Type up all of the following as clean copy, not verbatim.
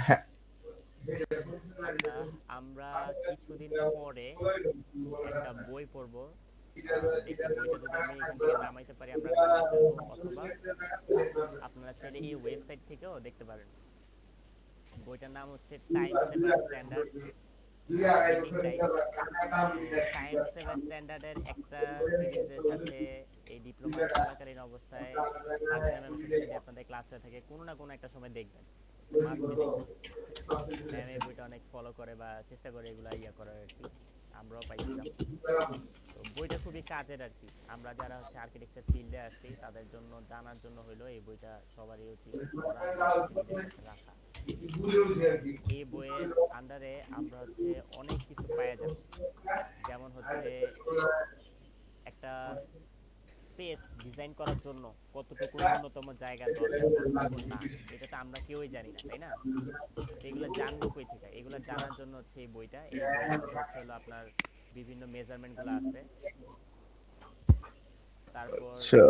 হ্যাঁ আচ্ছা, আমরা কিছুদিন পরে একটা বই পড়বো। দেখি বইটা যদি আমি এখান থেকে নামাইতে পারি আমরা নামাই ফেলবো, অথবা আপনারা চাইলে এই ওয়েবসাইট থেকেও দেখতে পারেন। বইটার নাম হচ্ছে টাইম সেভার স্ট্যান্ডার্ড মেকিং টাইম। তো টাইম সেভার স্ট্যান্ডার্ডের একটা সিরিজের সাথে এই ডিপ্লোমা চলাকালীন অবস্থায় ফারজানা ম্যামের সাথে যদি আপনাদের ক্লাস হয়ে থাকে, কোনো না কোনো একটা সময় দেখবেন, মাস্ট বি দেখবেন। ম্যাম এই বইটা অনেক ফলো করে বা চেষ্টা করে এগুলা ইয়া করার আর কি, আমরাও পাইছিলাম। তো বইটা খুবই কাজের আর কি, আমরা যারা হচ্ছে আর্কিটেকচার ফিল্ডে আছি তাদের জন্য জানার জন্য হইলো এই বইটা সবারই উচিত পড়া এবং হচ্ছে নিজের কাছে রাখা। এই বইয়ের আন্ডারে আমরা হচ্ছে অনেক কিছু পাওয়া যাব, যেমন হচ্ছে একটা স্পেস ডিজাইন করার জন্য কতটুকু ন্যূনতম জায়গা দরকার, কতটুকু না, এটা তো আমরা কেউই জানি না, তাই না? তো এগুলো জানবো কই থেকে? এগুলো জানার জন্য হচ্ছে এই বইটা। এই বইয়ের মধ্যে হচ্ছে হলো আপনার বিভিন্ন মেজারমেন্টগুলো আছে। তারপর আচ্ছা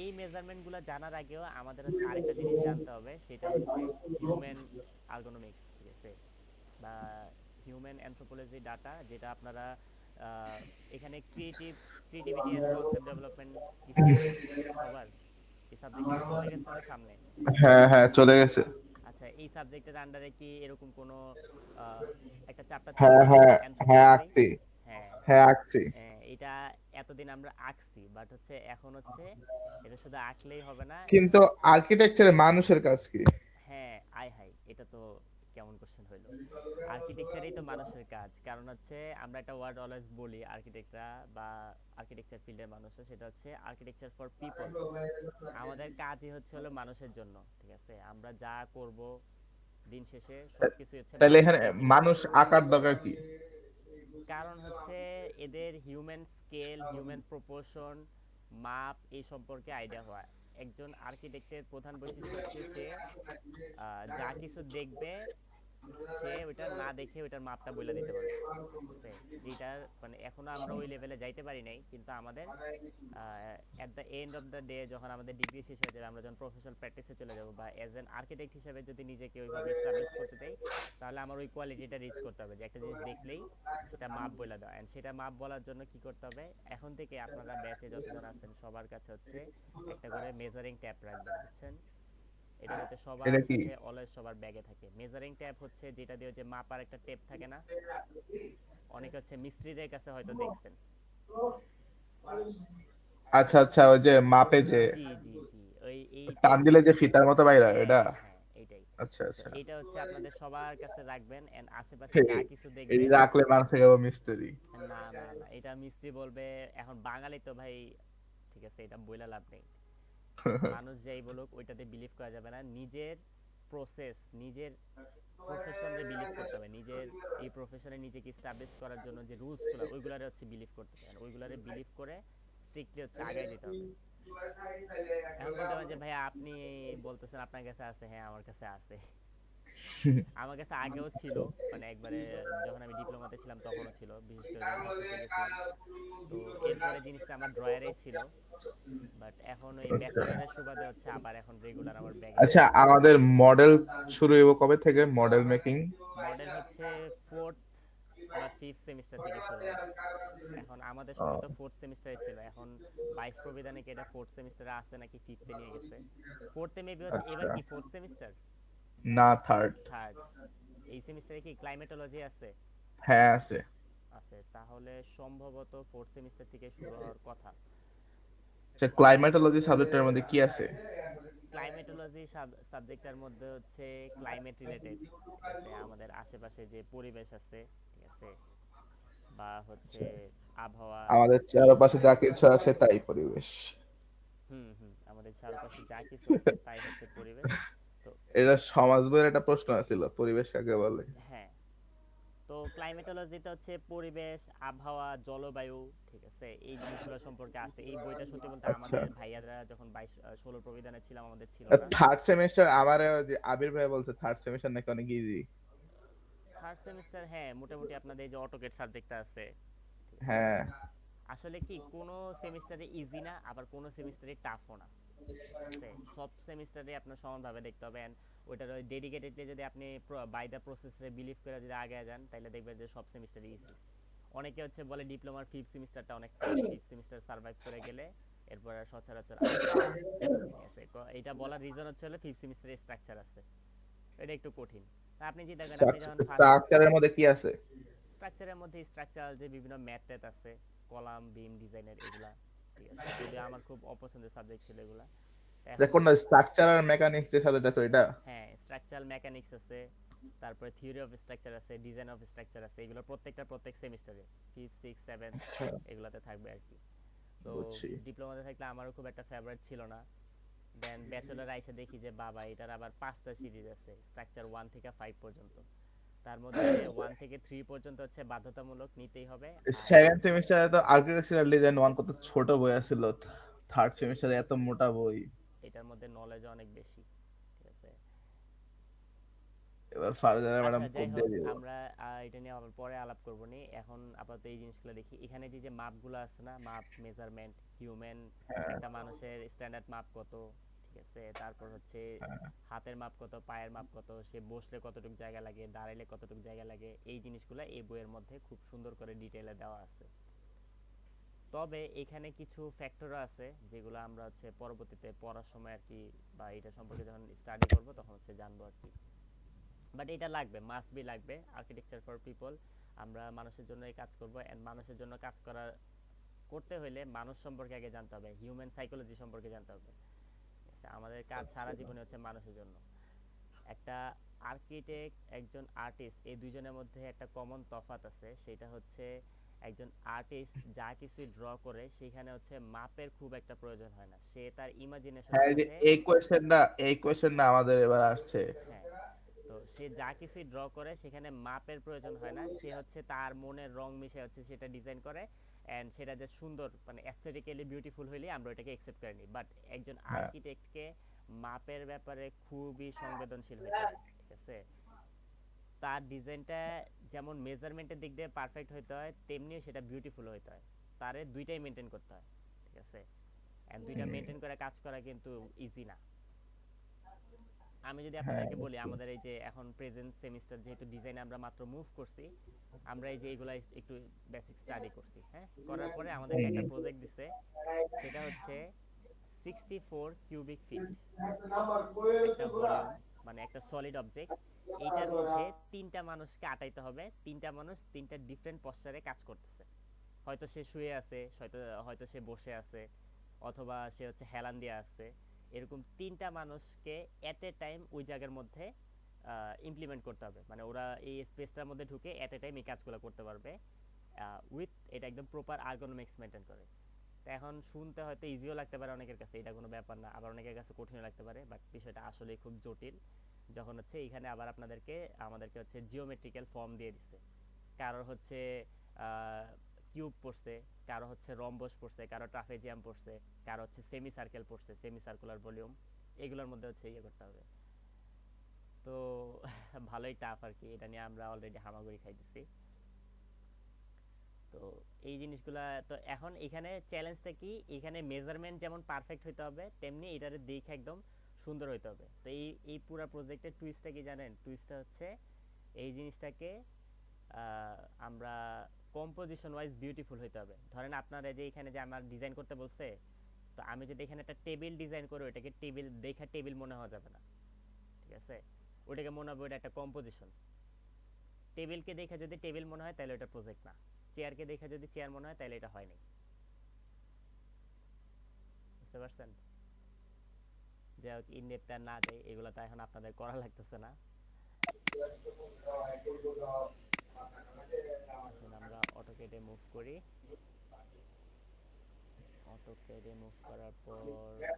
এই মেজারমেন্টগুলো জানার আগেও আমাদের হচ্ছে আরেকটা জিনিস জানতে হবে, সেটা হচ্ছে হিউম্যান আর্গোনমিক্স, ঠিক আছে? বা হিউম্যান অ্যানথ্রোপোলজি ডাটা, যেটা আপনারা এখানে ক্রিয়েটিভিটি অ্যান্ড কনসেপ্ট ডেভেলপমেন্ট কি ছিল সবার? এই সাবজেক্টটা কি চলে গেছে অনেক সামনে? হ্যাঁ হ্যাঁ চলে গেছে আচ্ছা, এই সাবজেক্টের আন্ডারে কি এরকম কোনো আহ, একটা চ্যাপ্টার ছিল হ্যাঁ না, হ্যাঁ হ্যাঁ অ্যানথ্রোপোলজি? আঁকছি হ্যাঁ। হ্যাঁ আঁকছি এটা এতদিন আমরা আঁকছি, বাট হচ্ছে এখন হচ্ছে এটা শুধু আঁকলেই হবে না। কিন্তু আর্কিটেকচারে মানুষের কাজ কি হ্যাঁ, আয় হাই, এটা তো কেমন কোশ্চেন হইলো! আর্কিটেকচারেই তো মানুষের কাজ, কারণ হচ্ছে আমরা একটা ওয়ার্ড অলওয়েজ বলি আর্কিটেক্টরা বা আর্কিটেকচার ফিল্ডের মানুষরা, সেটা হচ্ছে আর্কিটেকচার ফর পিপল। আমাদের কাজই হচ্ছে হলো মানুষের জন্য, ঠিক আছে? আমরা যা করব দিন শেষে সবকিছুই হচ্ছে তাহলে এখানে মানুষের জন্য। মানুষ আঁকার দরকার কি কারণ হচ্ছে এদের হিউম্যান স্কেল, হিউম্যান প্রপোর্শন, মাপ এই সম্পর্কে আইডিয়া হয়। একজন আর্কিটেক্টের প্রধান বৈশিষ্ট্য হচ্ছে সে যা কিছু দেখবে সে ওইটা না দেখে ওইটার মাপটা বলে দিতে পারবে, ঠিক আছে? যেটার মানে এখনো আমরা ওই লেভেলে যাইতে পারি নাই, কিন্তু আমাদের at the end of the day যখন আমাদের ডিগ্রি শেষ হয়ে যাবে, আমরা যখন প্রফেশনাল প্র্যাকটিসে চলে যাব বা অ্যাজ অ্যান আর্কিটেক্ট হিসেবে যদি নিজেকে ওইভাবে এস্টাবলিশ করতে দেই, তাহলে আমার ওই কোয়ালিটিটা রিচ করতে হবে যে একটা জিনিস দেখলেই সেটা মাপ বলে দেওয়া। অ্যান্ড সেটা মাপ বলার জন্য কি করতে হবে, এখন থেকে আপনারা ব্যাচে যতজন আছেন সবার কাছে হচ্ছে একটা করে মেজারিং ট্যাপ রাখবেন, বুঝছেন? এটা যাতে এটা সবার কি সাথে অলওয়েজ সবার ব্যাগে থাকে। মেজারিং ট্যাপ হচ্ছে যেটা দিয়ে যে মাপার একটা টেপ থাকে না, অনেকে হচ্ছে মিস্ত্রিদের কাছে হয়তো দেখছেন। আচ্ছা আচ্ছা ওই যে মাপে যে জি জি জি, ওই এই টান দিলে টেপগুলো, যে ফিতার মতো বাইরে এটা হ্যাঁ হ্যাঁ এইটাই। আচ্ছা তো আচ্ছা এইটা হচ্ছে আপনাদের সবার কাছে রাখবেন, এন্ড আশেপাশে হে, যা কিছু এটি দেখবেন। রাখলে মানুষ হয়ে যাবে মিস্ত্রি না না না, এটা মিস্ত্রি বলবে, এখন বাঙালি তো ভাই, ঠিক আছে, এটা বইলা লাভ নেই। মানুষ যাই বলুক ওইটাতে বিলিভ করা যাবে না। নিজের প্রসেস, নিজের প্রফেশনে বিলিভ করতে হবে, নিজের এই প্রফেশনে নিজেকে স্টাবলিশ করার জন্য যে রুলসগুলো ওইগুলারে হচ্ছে বিলিভ করতে হবে, ওইগুলারে বিলিভ করে স্ট্রিক্টলি হচ্ছে আগায় যেতে হবে। এখন বলতে পারেন যে ভাই আপনি বলতেছেন আপনার কাছে আছে, হ্যাঁ আমার কাছে আছে। আমার কাছে আগেও ছিল, মানে একবারে যখন আমি ডিপ্লোমাতে ছিলাম তখনও ছিল, বিশেষ করে যখন অফিসে গেছিলাম। তো এরপরে জিনিসটা আমার ড্রয়ারেই ছিল, বাট এখন ওই ব্যাচেলরের সুবাদে হচ্ছে আবার এখন রেগুলার আমার ব্যাগে আচ্ছা আছে। আমাদের মডেল শুরু হইব কবে থেকে মডেল মেকিং মডেল হচ্ছে ফোর্থ বা ফিফথ সেমিস্টার থেকে শুরু হবে। এখন আমাদের সময় তো ফোর্থ সেমিস্টারে ছিল, এখন 22 প্রবিধানে কি এটা ফোর্থ সেমিস্টারে আছে নাকি ফিফথে নিয়ে গেছে? ফোর্থে মেবি হচ্ছে। এবার আচ্ছা কি ফোর্থ সেমিস্টার? না থার্ড থার্ড। এই সেমিস্টারে কি ক্লাইমেটোলজি আছে? হ্যাঁ আছে আছে, তাহলে সম্ভবত ফোর্থ সেমিস্টার থেকে শুরু হওয়ার কথা। আচ্ছা ক্লাইমেটোলজি সাবজেক্টের মধ্যে কি আছে ক্লাইমেটোলজি সাবজেক্টের মধ্যে হচ্ছে ক্লাইমেট রিলেটেড, ঠিক আছে? আমাদের আশেপাশে যে পরিবেশ আছে, ঠিক আছে, বা হচ্ছে আচ্ছা, আবহাওয়া, আমাদের এই চারপাশে যা জিনিসগুলো। কিছু আছে তাই পরিবেশ হুম হুম, আমাদের চারপাশে যা কিছু আছে তাই হচ্ছে পরিবেশ। তো এটা সমাজ বইয়ের একটা প্রশ্ন ছিল পরিবেশ কাকে বলে হ্যাঁ, তো ক্লাইমেটোলজিতে হচ্ছে পরিবেশ, আবহাওয়া, জলবায়ু, ঠিক আছে, এই জিনিসগুলো সম্পর্কে আছে। এই বইটা সত্যি বলতে আচ্ছা আমাদের ভাইয়ারা যখন 22 16 প্রবিধানে ছিলাম আমাদের ছিল না। থার্ড সেমিস্টার আমার যে আবির ভাই বলছে থার্ড সেমিস্টার নাকি অনেক ইজি থার্ড সেমিস্টার, হ্যাঁ মোটামুটি আপনাদের এই যে অটোকেট সাবজেক্টটা আছে, ঠিক আছে, হ্যাঁ আসলে কি কোনো সেমিস্টারে ইজি না, আবার কোনো সেমিস্টারে টাফও না, ঠিক আছে? সব সেমিস্টারে আপনার সমানভাবে দেখতে হবে। And ওইটার ওই ডেডিকেটেডলি যদি আপনি বাই দ্য প্রসেসে বিলিভ করে যদি আগে যান তাহলে দেখবেন যে সব সেমিস্টারই ইজি। অনেকে হচ্ছে বলে ডিপ্লোমার 5th সেমিস্টারটা অনেক টাফ, 5th সেমিস্টার সার্ভাইভ করে গেলে এরপর আর সচরাচর আসে না। ঠিক আছে, এটা বলার রিজন হচ্ছে হলো 5th সেমিস্টারে স্ট্রাকচার আছে, এটা একটু কঠিন। তা আপনি চিন্তা করেন আপনি যখন ফার্স্ট স্ট্রাকচারের মধ্যে কি আছে? স্ট্রাকচারের মধ্যে স্ট্রাকচারাল যে বিভিন্ন ম্যাথ ট্যাথ আছে, কলাম বিম ডিজাইনের এগুলা, ঠিক আছে, যদিও আমার খুব অপছন্দের সাবজেক্ট ছিল এগুলা। তা যে এখন কোন স্ট্রাকচার আর মেকানিক্স যে সাবজেক্ট আছে ওইটা? হ্যাঁ, স্ট্রাকচারাল মেকানিক্স আছে, তারপরে থিওরি অফ স্ট্রাকচার আছে, ডিজাইন অফ স্ট্রাকচার আছে, এগুলো প্রত্যেক সেমিস্টারে 5th 6th 7th আচ্ছা, এগুলাতে থাকবে আর কি। তো বুঝছি। ডিপ্লোমাতে থাকলে আমারও খুব একটা ফেভারিট ছিল না। দেন ব্যাচেলর আইসা দেখি যে বাবা এটার আবার 5টা সিরিজ আছে, স্ট্রাকচার 1 থেকে 5 পর্যন্ত। তার মধ্যে 1 থেকে 3 পর্যন্ত হচ্ছে বাধ্যতামূলক নিতেই হবে। আর সেকেন্ড সেমিস্টারে তো আর্কিটেকচারাল ডিজাইন ওয়ান কত ছোট বই আছিল, থার্ড সেমিস্টারে এত মোটা বই। এটার মধ্যে নলেজ অনেক বেশি, ঠিক আছে। এবার ফার্দার আচ্ছা ম্যাডাম যাই কোড হোক, দিয়ে দিব। আমরা এটা নিয়ে আবার পরে আলাপ করবো নি, এখন আপাতত এই জিনিসগুলো দেখি। এখানে যে যে মাপগুলো আছে না, মাপ মেজারমেন্ট, হিউম্যান হ্যাঁ, একটা মানুষের স্ট্যান্ডার্ড মাপ কত, ঠিক আছে, তারপর হচ্ছে হ্যাঁ, হাতের মাপ কত, পায়ের মাপ কত, সে বসলে কতটুকু জায়গা লাগে, দাঁড়াইলে কতটুকু জায়গা লাগে, এই জিনিসগুলো এই বইয়ের মধ্যে খুব সুন্দর করে ডিটেইলে দেওয়া আছে। তবে এখানে কিছু ফ্যাক্টরও আছে যেগুলো আমরা হচ্ছে পরবর্তীতে পড়ার সময় আর কি, বা এটা সম্পর্কে যখন স্টাডি করব তখন হচ্ছে জানবো আর কি। বাট এটা লাগবে, মাস্ট বি লাগবে, আর্কিটেকচার ফর পিপল। আমরা মানুষের জন্যই কাজ করব, এন্ড মানুষের জন্য কাজ করতে হলে মানুষ সম্পর্কে আগে জানতে হবে, হিউম্যান সাইকোলজি সম্পর্কে জানতে হবে। ঠিক আছে? আমাদের কাজ সারা জীবনে হচ্ছে মানুষের জন্য। একটা আর্কিটেক্ট, একজন আর্টিস্ট, এই দুইজনের মধ্যে একটা কমন তফাৎ আছে, সেটা হচ্ছে একজন আর্টিস্ট যা কিছু ড্র করে সেখানে হচ্ছে মাপের খুব একটা প্রয়োজন হয় না, সে তার ইমাজিনেশনের হ্যাঁ, মধ্যে। এই কোয়েশ্চেনটা আমাদের এবার আসছে। হ্যাঁ, তো সে যা কিছুই ড্র করে সেখানে মাপের প্রয়োজন হয় না, সে হচ্ছে তার মনের রং মিশে হচ্ছে সেটা ডিজাইন করে, এন্ড সেটা যে সুন্দর মানে অ্যাস্থেটিক্যালি বিউটিফুল হইলে আমরা ওটাকে অ্যাকসেপ্ট করে নিই। বাট একজন হ্যাঁ, আর্কিটেক্টকে মাপের ব্যাপারে খুবই সংবেদনশীল হতে হয়, ঠিক আছে। তার ডিজাইনটা যেমন মেজারমেন্টের দিক দিয়ে পারফেক্ট হতে হয়, তেমনি সেটা বিউটিফুল হতে হয়। তারে দুইটাই মেনটেন করতে হয়, ঠিক আছে। এন্ড দুইটা মেনটেন করে কাজ করা কিন্তু ইজি না। আমি যদি হ্যাঁ, আপনাদেরকে বলি, আমাদের এই যে এখন প্রেজেন্ট সেমিস্টার যেহেতু ডিজাইন আমরা মাত্র মুভ করছি, আমরা এই যে এইগুলা একটু বেসিক স্টাডি করছি, হ্যাঁ, করার পরে আমাদেরকে একটা প্রজেক্ট দিছে, সেটা হচ্ছে 64 কিউবিক ফিট একটা ভলিউম, মানে একটা সলিড অবজেক্ট। এইটার মধ্যে তিনটা মানুষকে আটাইতে হবে, তিনটা মানুষ তিনটা ডিফারেন্ট পশ্চারে কাজ করতেছে। হয়তো সে শুয়ে আছে, হয়তো হয়তো সে বসে আছে, অথবা সে হচ্ছে হেলান দিয়ে আছে। এরকম তিনটা মানুষকে এট এ টাইম ওই জায়গার মধ্যে ইমপ্লিমেন্ট করতে হবে, মানে ওরা এই স্পেসটার মধ্যে ঢুকে এট এ টাইম এই কাজগুলো করতে পারবে উইথ, এটা একদম প্রপার আর্গোনমিক্স মেনটেন করে। তো এখন শুনতে হয়তো ইজিও লাগতে পারে অনেকের কাছে, এটা কোনো ব্যাপার না, আবার অনেকের কাছে কঠিনও লাগতে পারে, বাট বিষয়টা আসলে খুব জটিল। যখন হচ্ছে এখানে আবার আমাদেরকে হচ্ছে জিওমেট্রিক্যাল ফর্ম দিয়ে দিচ্ছে। কারোর হচ্ছে কিউব পড়ছে, কারো হচ্ছে রম্বস পড়ছে, কারো ট্রাফেজিয়াম পড়ছে, কারো হচ্ছে সেমি সার্কেল পড়ছে, সেমি সার্কুলার ভলিউম। এগুলোর মধ্যে হচ্ছে ইয়ে করতে হবে। তো ভালোই টাফ আর কি, এটা নিয়ে আমরা অলরেডি হামাগুড়ি খাইতেছি। তো এই জিনিসগুলা, তো এখন এখানে চ্যালেঞ্জটা কি, এখানে মেজারমেন্ট যেমন পারফেক্ট হইতে হবে তেমনি এটারে দেখে একদম সুন্দর হইতে হবে। তো এই এই পুরো প্রজেক্টের টুইস্টটা কি জানেন? টুইস্টটা হচ্ছে এই জিনিসটাকে আমরা কম্পোজিশন ওয়াইজ বিউটিফুল হইতে হবে। ধরেন আপনারা যে এখানে যে আমার ডিজাইন করতে বলছে, তো আমি যদি এখানে একটা টেবিল ডিজাইন করি, ওটাকে টেবিল দেখা টেবিল মনে হওয়া যাবে না, ঠিক আছে। ওটাকে মনে হবে ওটা একটা কম্পোজিশন। টেবিলকে দেখে যদি টেবিল মনে হয় তাহলে ওটা প্রজেক্ট না, চেয়ারকে দেখে যদি চেয়ার মনে হয় তাহলে এটা হয় নাই। বুঝতে পারছেন? যাই হোক, ইনডেপথ আর না যাই, এগুলো তো এখন আপনাদের করা লাগতেছে না। আসুন আমরা অটোকেটে মুভ করি। অটোকেটে মুভ করার পর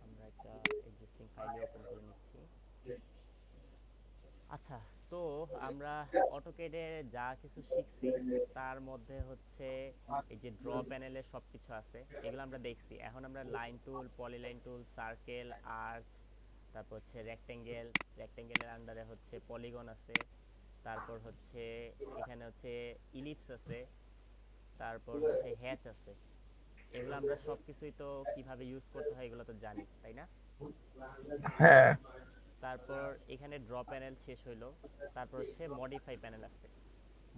আমরা একটা এক্সিস্টিং ফাইলে ওপেন করে নিচ্ছি। আচ্ছা, তো আমরা অটোকেডে যা কিছু শিখছি তার মধ্যে হচ্ছে এই যে ড্র প্যানেলের সব কিছু আছে, এগুলো আমরা দেখছি। এখন আমরা লাইন টুল, পলিলাইন টুল, সার্কেল, আর্চ, তারপর হচ্ছে রেক্টেঙ্গেল, রেক্টেঙ্গেলের আন্ডারে হচ্ছে পলিগন আছে, তারপর হচ্ছে এখানে হচ্ছে ইলিপস আছে, তারপর হচ্ছে হ্যাচ আছে। এগুলো আমরা সব কিছুই তো কিভাবে ইউজ করতে হয় এগুলো তো জানি, তাই না? হ্যাঁ, তারপর এখানে ড্র প্যানেল শেষ হইলো। তারপর হচ্ছে মডিফাই প্যানেল আছে।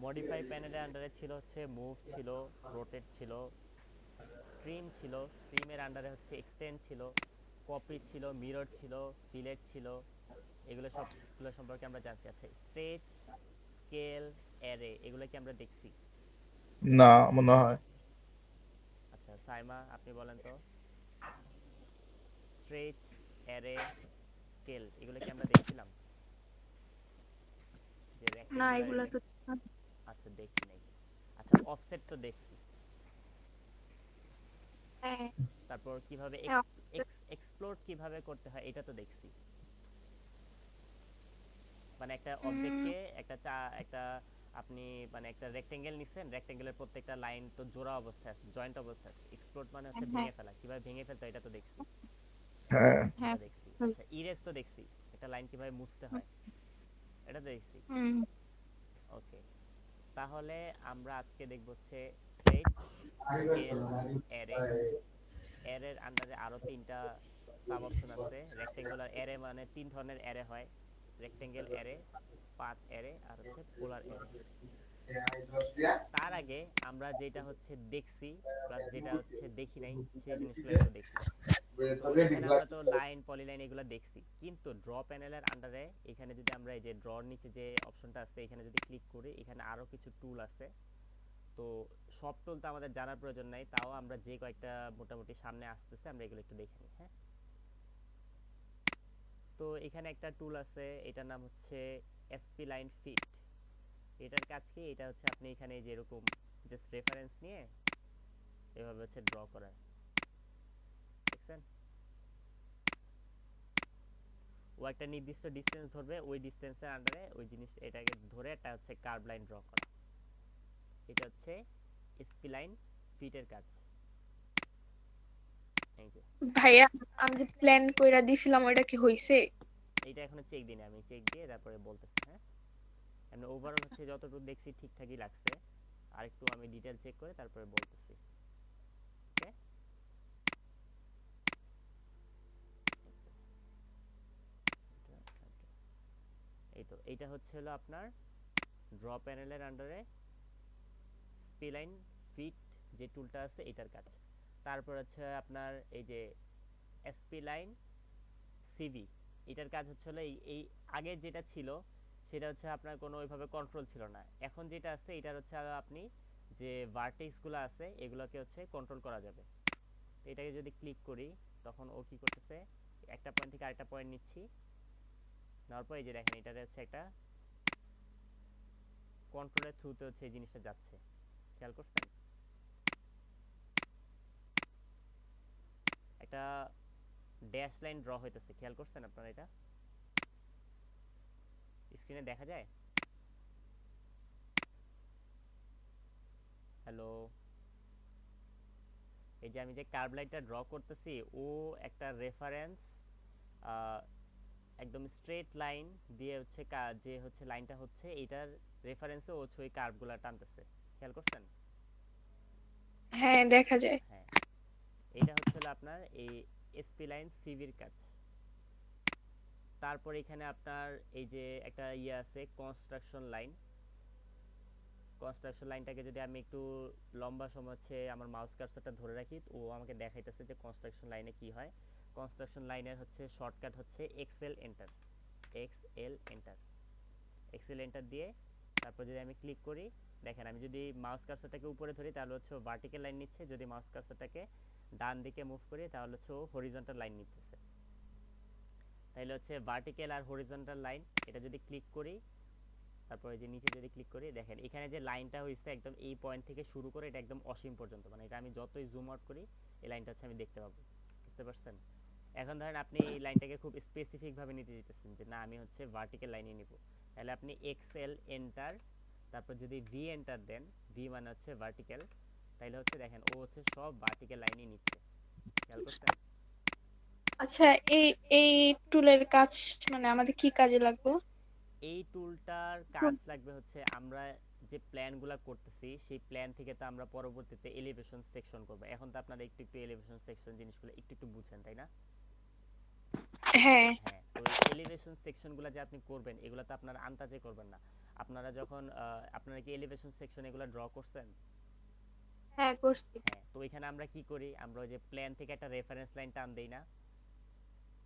মডিফাই প্যানেলের আন্ডারে ছিল হচ্ছে মুভ ছিল, রোটেট ছিল, ট্রিম ছিল, ট্রিমের আন্ডারে হচ্ছে এক্সটেন্ড ছিল, কপি ছিল, মিরর ছিল, ফিলেট ছিল। এগুলো সবগুলো সম্পর্কে আমরা জানছি। আচ্ছা, স্ট্রেচ, স্কেল, অ্যারে এগুলো কি আমরা দেখছি? না মনে হয়। আচ্ছা সাইমা, আপনি বলেন তো, স্ট্রেচ, অ্যারে, স্কেল এগুলো কি আমরা দেখছিলাম? যে না রেক্টেঙ্গুলার এগুলা অ্যারে। তো আচ্ছা দেখি নাই। আচ্ছা অফসেট তো দেখছি। হ্যাঁ তারপর কিভাবে হ্যাঁ এক্সপ্লোর কিভাবে করতে হয় এটা তো দেখছি। মানে একটা উম, অবজেক্টকে একটা আপনি মানে একটা রেক্টেঙ্গেল নিছেন, রেক্টেঙ্গেলের প্রত্যেকটা লাইন তো জোড়া অবস্থায় আছে, জয়েন্ট অবস্থায় আছে। এক্সপ্লোর মানে হচ্ছে হ্যাঁ ভেঙে ফেলা, কিভাবে ভেঙে ফেলতে হয় এটা তো দেখছি। হ্যাঁ। হ্যাঁ এটা দেখছি। হুম, আচ্ছা ইরেজ তো দেখছি, একটা লাইন কিভাবে মুছতে হয় এটা তো দেখছি। হুম, ওকে, তাহলে আমরা আজকে দেখব হচ্ছে স্ট্রেচ, স্কেল, অ্যারে। অ্যারের আন্ডারে আরো তিনটা সাব অপশন আছে। রেক্টেঙ্গুলার অ্যারে মানে তিন ধরনের অ্যারে হয়: রেক্টেঙ্গেল অ্যারে, পাথ অ্যারে, আর হচ্ছে পোলার অ্যারে। তার আগে আমরা যেটা হচ্ছে দেখছি প্লাস যেটা হচ্ছে দেখি নাই সেই জিনিসগুলো একটু দেখি। তো এখানে আমরা তো লাইন, পলিলাইন এগুলো দেখছি, কিন্তু ড্র প্যানেলের আন্ডারে এখানে যদি আমরা এই যে ড্রর নিচে যে অপশনটা আছে এখানে যদি ক্লিক করি, এখানে আরো কিছু টুল আছে। তো সব টুল তো আমাদের জানার প্রয়োজন নাই, তাও আমরা যে কয়েকটা মোটামুটি সামনে আসতেছে আমরা এগুলো একটু দেখে নিই। হ্যাঁ, তো এখানে একটা টুল আছে, এটার নাম হচ্ছে এসপি লাইন ফিট। এটার কাজ কি? এটা হচ্ছে আপনি এখানে যেরকম জাস্ট রেফারেন্স নিয়ে এভাবে হচ্ছে ড্র করা, দেখছেন? ও একটা নির্দিষ্ট ডিসটেন্স ধরবে, ওই ডিসটেন্সের আন্ডারে ওই জিনিস এটাকে ধরে একটা হচ্ছে কার্ভ লাইন ড্র করা। এটা হচ্ছে এসপি লাইন ফিটের কাজ। এই যে ভাইয়া আমি যে প্ল্যান কইরা দিছিলাম ওইটা কি হইছে? এইটা এখনো চেক দিই না, আমি চেক দিয়ে তারপরে বলতেছি। হ্যাঁ, এমনি ওভারঅল হচ্ছে যতটুকু দেখছি ঠিকঠাকই লাগছে, আর একটু আমি ডিটেল চেক করে তারপরে বলতেছি। ওকে, এই তো এইটা হচ্ছে হলো আপনার ড্র প্যানেলের আন্ডারে স্পিলাইন ফিট যে টুলটা আছে এটার কাজ। তারপর হচ্ছে আপনার এই যে এসপি লাইন সিভি, এটার কাজ হচ্ছে হলো এই আগে যেটা ছিল সেটা হচ্ছে আপনার কোনো ওইভাবে কন্ট্রোল ছিল না। এখন যেটা আছে এটার হচ্ছে আপনি যে ভার্টেক্সগুলো আছে এগুলোকে হচ্ছে কন্ট্রোল করা যাবে। তো এটাকে যদি ক্লিক করি তখন ও কি করতেছে, একটা পয়েন্ট থেকে আরেকটা পয়েন্ট নিচ্ছি, নেওয়ার পর এই যে দেখেন এটাতে হচ্ছে একটা কন্ট্রোলের থ্রুতে হচ্ছে এই জিনিসটা যাচ্ছে। খেয়াল করছেন? একটা ড্যাশ লাইন ড্র হইতেছে, খেয়াল করছেন আপনারা? এটা স্ক্রিনে দেখা যায়? হ্যালো, এই যে আমি যে কার্ভ লাইনটা ড্র করতেছি ও একটা রেফারেন্স একদম স্ট্রেট লাইন দিয়ে হচ্ছে যে হচ্ছে লাইনটা হচ্ছে এটার রেফারেন্সে ও হচ্ছে ওই কার্ভগুলো টানতেছে। খেয়াল করছেন? হ্যাঁ দেখা যায়। হ্যাঁ, এটা হচ্ছে হলো আপনার এই এসপি লাইন সিভির কাজ। তারপর এখানে আপনার এই যে একটা ইয়ে আছে কনস্ট্রাকশন লাইন। কনস্ট্রাকশন লাইনটাকে যদি আমি একটু লম্বা সময় হচ্ছে আমার মাউস কার্সারটা ধরে রাখি, ও আমাকে দেখাইতেছে যে কনস্ট্রাকশন লাইনে কি হয়। কনস্ট্রাকশন লাইনের হচ্ছে শর্টকাট হচ্ছে XL enter, XL enter, XL enter দিয়ে তারপর যদি আমি ক্লিক করি, দেখেন আমি যদি মাউস কার্সারটাকে উপরে ধরি তাহলে হচ্ছে ভার্টিক্যাল লাইন নিচ্ছে, যদি মাউস কার্সারটাকে ডান দিকে মুভ করি তাহলে হচ্ছে হরিজন্টাল লাইন নিতেছে। তাহলে হচ্ছে ভার্টিক্যাল আর হরিজন্টাল লাইন, এটা যদি ক্লিক করি তারপরে যে নিচে যদি ক্লিক করি, দেখেন এখানে যে লাইনটা হয়েছে একদম এই পয়েন্ট থেকে শুরু করে এটা একদম অসীম পর্যন্ত, মানে এটা আমি যতই জুম আউট করি এই লাইনটা হচ্ছে আমি দেখতে পাবো। বুঝতে পারছেন? এখন ধরেন আপনি এই লাইনটাকে খুব স্পেসিফিক ভাবে নিতে দিতেছেন যে না আমি হচ্ছে ভার্টিক্যাল লাইনে নিব, তাহলে আপনি এক্সএল এন্টার তারপর যদি ভি এন্টার দেন, ভি মানে হচ্ছে ভার্টিক্যাল, তাহলে হচ্ছে দেখেন ও হচ্ছে সব ভার্টিক্যাল লাইনই নিচ্ছে। খেয়াল করছেন? আচ্ছা এই এই টুলের কাজ মানে আমাদের কি কাজে লাগবে? এই টুলটার কাজ লাগবে হচ্ছে আমরা যে প্ল্যানগুলো করতেছি সেই প্ল্যান থেকে তো আমরা পরবর্তীতে এলিভেশন সেকশন করব। এখন তো আপনারা একটু একটু এলিভেশন সেকশন জিনিসগুলো একটু একটু বুঝছেন, তাই না? হ্যাঁ হ্যাঁ, তো এই এলিভেশন সেকশনগুলো যে আপনি করবেন এগুলো তো আপনারা আন্দাজে করবেন না। আপনারা যখন আপনারা কি এলিভেশন সেকশন এগুলো ড্র করছেন? হ্যাঁ করছি। হ্যাঁ, তো এখানে আমরা কি করি, আমরা ওই যে প্ল্যান থেকে একটা রেফারেন্স লাইন টান দেই না,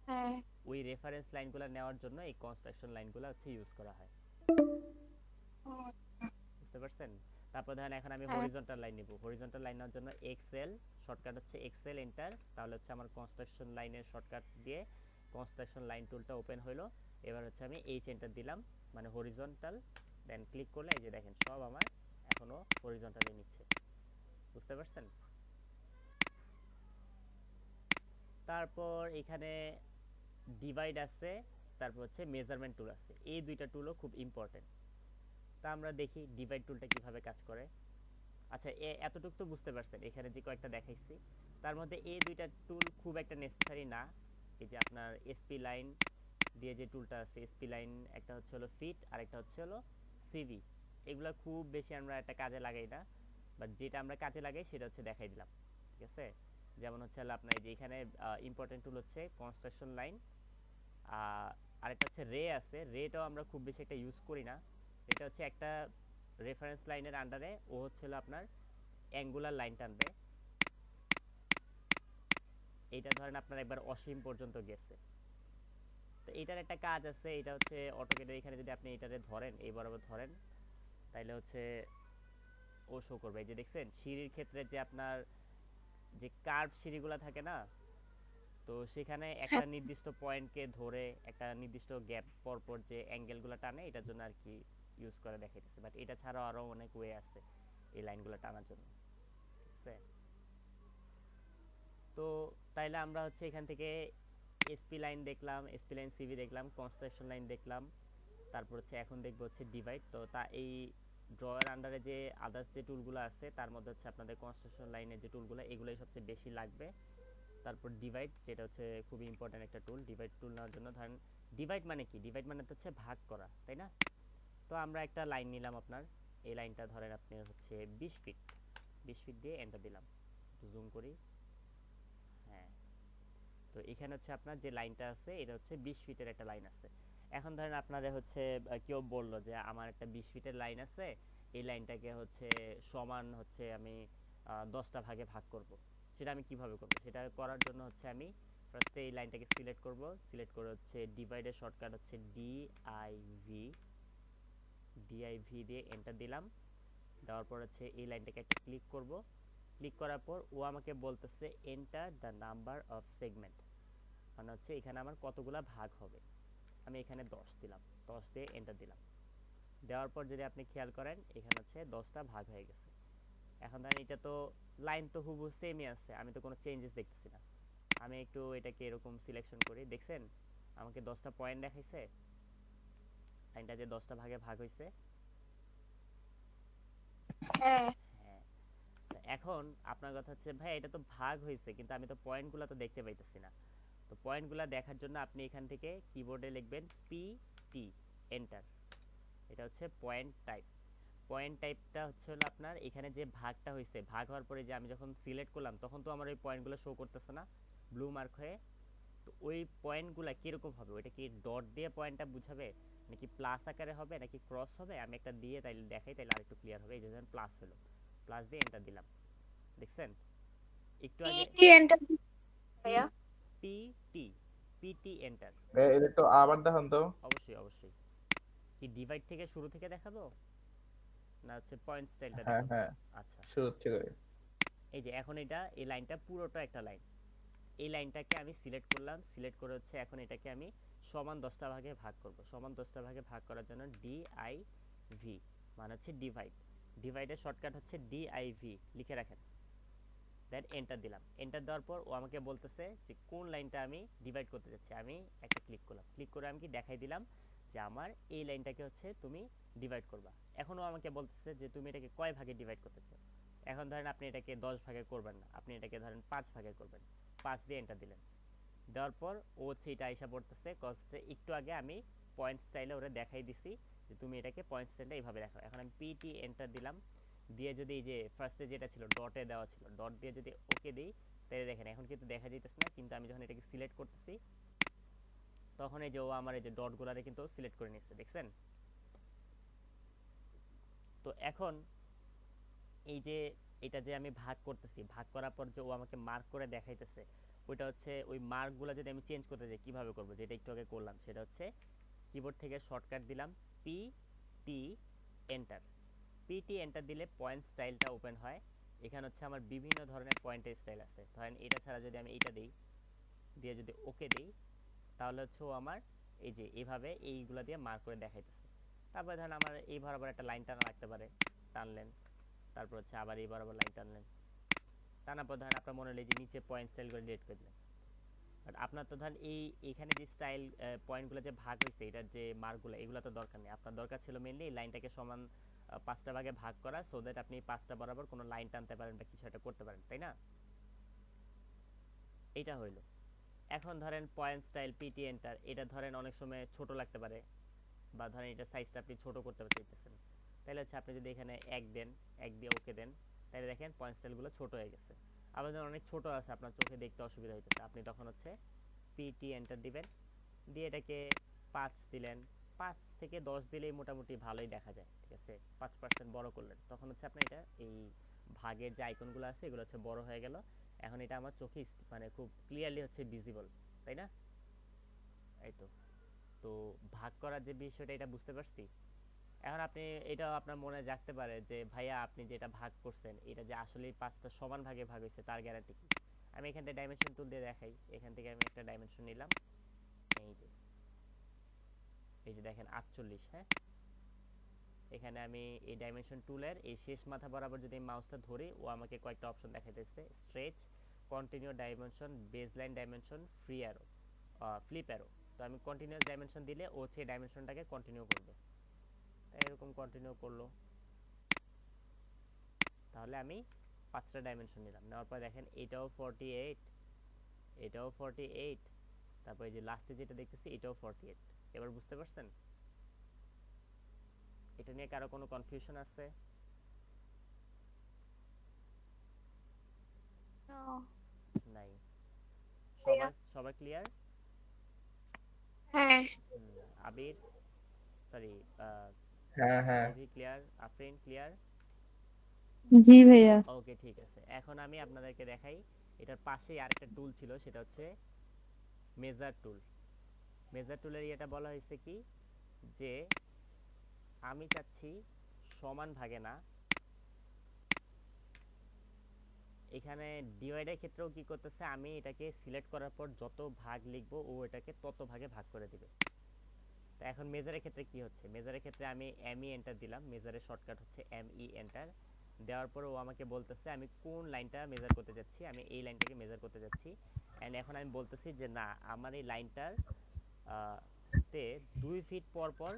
হ্যাঁ ওই রেফারেন্স লাইনগুলো নেওয়ার জন্য এই কনস্ট্রাকশন লাইনগুলো হচ্ছে ইউজ করা হয়। ও, বুঝতে পারছেন? তারপর ধরেন এখন আমি হ্যাঁ হরিজন্টাল লাইন নিব, হরিজন্টাল লাইন নেওয়ার জন্য এক্সেল শর্টকাট হচ্ছে এক্সেল এন্টার, তাহলে হচ্ছে আমার কনস্ট্রাকশন লাইনের শর্টকাট দিয়ে কনস্ট্রাকশন লাইন টুলটা ওপেন হলো। এবার হচ্ছে আমি এইচ এন্টার দিলাম, মানে হরিজন্টাল, দেন ক্লিক করলে এই যে দেখেন সব আমার এখনো হরিজন্টালে নিচ্ছে। বুঝতে পারছেন? তারপর এখানে ডিভাইড আছে, তারপর হচ্ছে মেজারমেন্ট টুল আছে, এই দুইটা টুলও খুব ইম্পর্টেন্ট। তা আমরা দেখি ডিভাইড টুলটা কিভাবে কাজ করে। আচ্ছা, এতটুকু তো বুঝতে পারছেন, এখানে যে কয়েকটা দেখাইছি তার মধ্যে এই দুইটা টুল খুব একটা নেসেসারি না। এই যে আপনার এসপি লাইন দিয়ে যে টুলটা আছে, এসপি লাইন একটা হচ্ছে হলো ফিট আর একটা হচ্ছে হলো সিভি, এগুলো খুব বেশি আমরা একটা কাজে লাগাই না, বাট যেটা আমরা কাজে লাগাই সেটা হচ্ছে দেখাই দিলাম। ঠিক আছে? যেমন হচ্ছে হলো আপনার এই যে এখানে ইম্পর্টেন্ট টুল হচ্ছে কনস্ট্রাকশন লাইন, আরেকটা হচ্ছে রে আছে, রেটাও আমরা খুব বেশি একটা ইউজ করি না। এটা হচ্ছে একটা রেফারেন্স লাইনের আন্ডারে ও হচ্ছে হলো আপনার অ্যাঙ্গুলার লাইন টানবে। এইটা ধরেন আপনার একবার অসীম পর্যন্ত গেছে, তো এটার একটা কাজ আছে, এটা হচ্ছে অটোকেটের এখানে যদি আপনি এটারে ধরেন, এই বরাবর ধরেন, তাইলে হচ্ছে ও শো করবে। এই যে দেখছেন সিঁড়ির ক্ষেত্রে যে আপনার যে কার্ভ সিঁড়িগুলো থাকে না, তো সেখানে একটা হ্যাঁ নির্দিষ্ট পয়েন্টকে ধরে একটা নির্দিষ্ট গ্যাপ পর পর যে অ্যাঙ্গেলগুলো টানে এটার জন্য আর কি ইউজ করে দেখাইতেছে, বাট এটা ছাড়াও আরো অনেক ওয়ে আছে এই লাইনগুলো টানার জন্য। ঠিক আছে? তো তাইলে আমরা হচ্ছে এখান থেকে এসপি লাইন দেখলাম, এসপি লাইন সিভি দেখলাম, কনস্ট্রাকশন লাইন দেখলাম, তারপর হচ্ছে এখন দেখবো হচ্ছে ডিভাইড। তো তা এই ড্রয়ের আন্ডারে যে আদার্স যে টুলগুলো আছে তার মধ্যে হচ্ছে আপনাদের কনস্ট্রাকশন লাইনের যে টুলগুলো এগুলোই সবচেয়ে বেশি লাগবে। তারপর ডিভাইড, যেটা হচ্ছে খুবই ইম্পর্টেন্ট একটা টুল। ডিভাইড টুল নেওয়ার জন্য ধরেন, ডিভাইড মানে কি, ডিভাইড মানে তো হচ্ছে ভাগ করা, তাই না? তো আমরা একটা লাইন নিলাম আপনার, এই লাইনটা ধরেন আপনি হচ্ছে 20 ফিট, 20 ফিট দিয়ে এন্টার দিলাম। একটু জুম করি। হ্যাঁ, তো এখানে হচ্ছে আপনার যে লাইনটা আছে এটা হচ্ছে 20 ফিটের একটা লাইন আছে। এখন ধরেন আপনারা হচ্ছে কেউ বললো যে আমার একটা 20 ফিটের লাইন আছে, এই লাইনটাকে হচ্ছে সমান হচ্ছে আমি 10টা ভাগে ভাগ করব। সেটা আমি কিভাবে করব? সেটা করার জন্য হচ্ছে আমি ফার্স্টে এই লাইনটাকে সিলেক্ট করব, সিলেক্ট করে হচ্ছে ডিভাইডের শর্টকাট হচ্ছে ডিআইভি, ডিআইভি দিয়ে এন্টার দিলাম। দেওয়ার পর হচ্ছে এই লাইনটাকে একটা ক্লিক করব, ক্লিক করার পর ও আমাকে বলতেছে enter the number of segment, মানে হচ্ছে এখানে আমার কতগুলা ভাগ হবে। আমি এখানে 10 দিলাম, 10 দিয়ে এন্টার দিলাম। দেওয়ার পর যদি আপনি খেয়াল করেন এখানে হচ্ছে 10টা ভাগ হয়ে গেছে। এখন ধরেন এটা তো লাইন তো হুবহু সেমই আছে, আমি তো কোনো চেঞ্জেস দেখতেছি না। আমি একটু এটাকে এরকম সিলেকশন করি, দেখছেন আমাকে 10টা পয়েন্ট দেখাইছে, লাইনটা যে 10টা ভাগে ভাগ হয়েছে। হ্যাঁ হ্যাঁ, তো এখন আপনার কথা হচ্ছে ভাই এটা তো ভাগ হয়েছে কিন্তু আমি তো পয়েন্টগুলো তো দেখতে পাইতেছি না। তো পয়েন্টগুলো দেখার জন্য আপনি এখান থেকে কিবোর্ডে লিখবেন পি টি, এন্টার। এটা হচ্ছে পয়েন্ট টাইপ। পয়েন্ট টাইপটা হচ্ছে হলো আপনার এখানে যে ভাগটা হয়েছে, ভাগ হওয়ার পরে যে আমি যখন সিলেক্ট করলাম তখন তো আমার ওই পয়েন্টগুলো শো করতেছে না ব্লু মার্ক হয়ে। তো ওই পয়েন্টগুলো কীরকম হবে, ওইটা কি ডট দিয়ে পয়েন্টটা বুঝাবে নাকি প্লাস আকারে হবে নাকি ক্রস হবে, আমি একটা দিয়ে তাইলে দেখাই, তাইলে আরেকটু ক্লিয়ার হবে। এই যে ধরেন প্লাস হলো, প্লাস দিয়ে এন্টার দিলাম, দেখছেন একটু আগে পিটি এন্টার পি ভাইয়া। P T, PT enter. এটা একটু আবার দেখান তো। অবশ্যই অবশ্যই। কি ডিভাইড থেকে শুরু থেকে দেখাবো না হচ্ছে পয়েন্ট স্টাইলটা হ্যাঁ দেখাবো? হ্যাঁ, আচ্ছা, শুরু থেকে। এই যে এখন এটা এই লাইনটা পুরোটা একটা লাইন, এই লাইনটাকে আমি সিলেক্ট করলাম, সিলেক্ট করে হচ্ছে এখন এটাকে আমি সমান 10টা ভাগে ভাগ করব। সমান 10টা ভাগে ভাগ করার জন্য ডিআইভি, মানে হচ্ছে ডিভাইড, ডিভাইডের শর্টকাট হচ্ছে ডিআইভি, লিখে রাখেন। দেন এন্টার দিলাম, এন্টার দেওয়ার পর ও আমাকে বলতেছে যে কোন লাইনটা আমি ডিভাইড করতে যাচ্ছি। আমি একটা ক্লিক করলাম, ক্লিক করে আমি কি দেখাই দিলাম যে আমার এই লাইনটাকে হচ্ছে তুমি ডিভাইড করবা। এখনও আমাকে বলতেছে যে তুমি এটাকে কয় ভাগে ডিভাইড করতে চাও। এখন ধরেন আপনি এটাকে 10 ভাগে করবেন না, আপনি এটাকে ধরেন 5 ভাগে করবেন। 5 দিয়ে এন্টার দিলেন, দেওয়ার পর ও হচ্ছে এটা আইসা পড়তেছে কচ্ছে একটু আগে আমি পয়েন্ট স্টাইলে ওরা দেখাই দিছি যে তুমি এটাকে পয়েন্ট স্টাইলটা এইভাবে দেখাও। এখন আমি পিটি এন্টার দিলাম, দিয়ে যদি এই যে ফার্স্টে যেটা ছিল ডটে দেওয়া ছিল, ডট দিয়ে যদি ওকে দিই তাহলে দেখেন এখন কিন্তু দেখা যাইতেছে না, কিন্তু আমি যখন এটাকে সিলেক্ট করতেছি তখন এই যে ও আমার এই যে ডটগুলারে কিন্তু সিলেক্ট করে নিচ্ছে, দেখছেন? তো এখন এই যে এটা যে আমি ভাগ করতেছি, ভাগ করার পর যে ও আমাকে মার্ক করে দেখাইতেছে, ওইটা হচ্ছে ওই মার্কগুলো যদি আমি চেঞ্জ করতে চাই কিভাবে করব, যেটা একটু আগে করলাম সেটা হচ্ছে কিবোর্ড থেকে শর্টকাট দিলাম P T enter. P T enter দিলে পয়েন্ট স্টাইলটা ওপেন হয়। এখানে হচ্ছে আমার বিভিন্ন ধরনের পয়েন্টের স্টাইল আছে। ধরেন এটা ছাড়া যদি আমি এইটা দিই, দিয়ে যদি ওকে দিই, তাহলে হচ্ছে ও আমার এই যে এইভাবে এইগুলা দিয়ে মার্ক করে দেখাইতেছে। তারপরে ধরেন আমার এই বরাবর একটা লাইন টানা রাখতে পারে, টানলেন, তারপর হচ্ছে আবার এই বরাবর লাইন টানলেন, টানার পর ধরেন আপনার মনে হলো যে নিচে পয়েন্ট স্টাইল করে ডিলিট করে দিলেন। বাট আপনার তো ধরেন এইখানে যে স্টাইল পয়েন্টগুলো যে ভাগ হয়েছে, এটার যে মার্কগুলো, এগুলো তো দরকার নেই। আপনার দরকার ছিল মেনলি এই লাইনটাকে সমান 5টা ভাগে ভাগ করা, সো দ্যাট আপনি 5টা বরাবর কোনো লাইন টানতে পারেন বা কিছু একটা করতে পারেন, তাই না? এটা হইলো। এখন ধরেন পয়েন্ট স্টাইল পিটি এন্টার, এটা ধরেন অনেক সময় ছোট লাগতে পারে, বা ধরেন এটা সাইজটা আপনি ছোট করতে চাইতেছেন, তাহলে হচ্ছে আপনি যদি এখানে এক দেন, এক দিয়ে ওকে দেন, তাহলে দেখেন পয়েন্ট স্টাইলগুলো ছোট হয়ে গেছে। আবার ধরেন অনেক ছোট আছে, আপনার চোখে দেখতে অসুবিধা হইতেছে, আপনি তখন হচ্ছে পিটি এন্টার দিবেন, দিয়ে এটাকে 5 দিলেন, 5 থেকে 10 দিলেই মোটামুটি ভালোই দেখা যায়, ঠিক আছে? 5% বড় করলেন, তখন হচ্ছে আপনার এটা এই ভাগের যে আইকনগুলো আছে এগুলো হচ্ছে বড় হয়ে গেল। এখন এটা আমার চোখে মানে খুব ক্লিয়ারলি হচ্ছে ভিজিবল, তাই না? এই তো। তো ভাগ করার যে বিষয়টা, এটা বুঝতে পারছি। এখন আপনি এটাও আপনার মনে জাগতে পারে যে ভাইয়া আপনি যেটা ভাগ করছেন এটা যে আসলেই 5টা সমান ভাগে ভাগ হয়েছে তার গ্যারান্টি কি? আমি এখান থেকে ডাইমেনশন টুল দিয়ে দেখাই। এখান থেকে আমি একটা ডাইমেনশন নিলাম, এই যে দেখেন 48, হ্যাঁ? এখানে আমি এই ডাইমেনশন টুলের এই শেষ মাথা বরাবর যদি আমি মাউসটা ধরি, ও আমাকে কয়েকটা অপশন দেখাইতেছে: stretch, continue dimension, baseline dimension, free arrow, flip arrow. তো আমি কন্টিনিউয়াস ডাইমেনশন দিলে ও হচ্ছে ডাইমেনশনটাকে কন্টিনিউ করবে, তাই এরকম কন্টিনিউ করলো। তাহলে আমি 5টা ডাইমেনশন নিলাম, নেওয়ার পর দেখেন এটাও 48, এটাও 48, তারপর এই যে লাস্টে যেটা দেখতেছি এটাও 48। এবার বুঝতে পারছেন? এটা নিয়ে কারো কোনো কনফিউশন আছে? ও, নাই? ভাইয়া। সবার ক্লিয়ার? হ্যাঁ। আবির, সরি, হ্যাঁ হ্যাঁ। অভি ক্লিয়ার, আফরিন ক্লিয়ার? জি ভাইয়া। ওকে, ঠিক আছে। এখন আমি আপনাদেরকে দেখাই, এটার পাশেই আরেকটা টুল ছিল, সেটা হচ্ছে মেজার টুল। মেজার টুলের এটা বলা হয়েছে কি, যে আমি চাচ্ছি সমান ভাগে না, এখানে ডিভাইডের ক্ষেত্রেও কি করতেছে, আমি এটাকে সিলেক্ট করার পর যত ভাগ লিখবো ও এটাকে তত ভাগে ভাগ করে দিবে। তো এখন মেজারের ক্ষেত্রে কি হচ্ছে, মেজারের ক্ষেত্রে আমি এমই এন্টার দিলাম, মেজারের শর্টকাট হচ্ছে এমই এন্টার দেওয়ার পর ও আমাকে বলতেছে আমি কোন লাইনটা মেজার করতে যাচ্ছি, আমি এই লাইনটাকে মেজার করতে যাচ্ছি। অ্যান্ড এখন আমি বলতেছি যে না, আমার এই লাইনটার তে 2 ফিট পর পর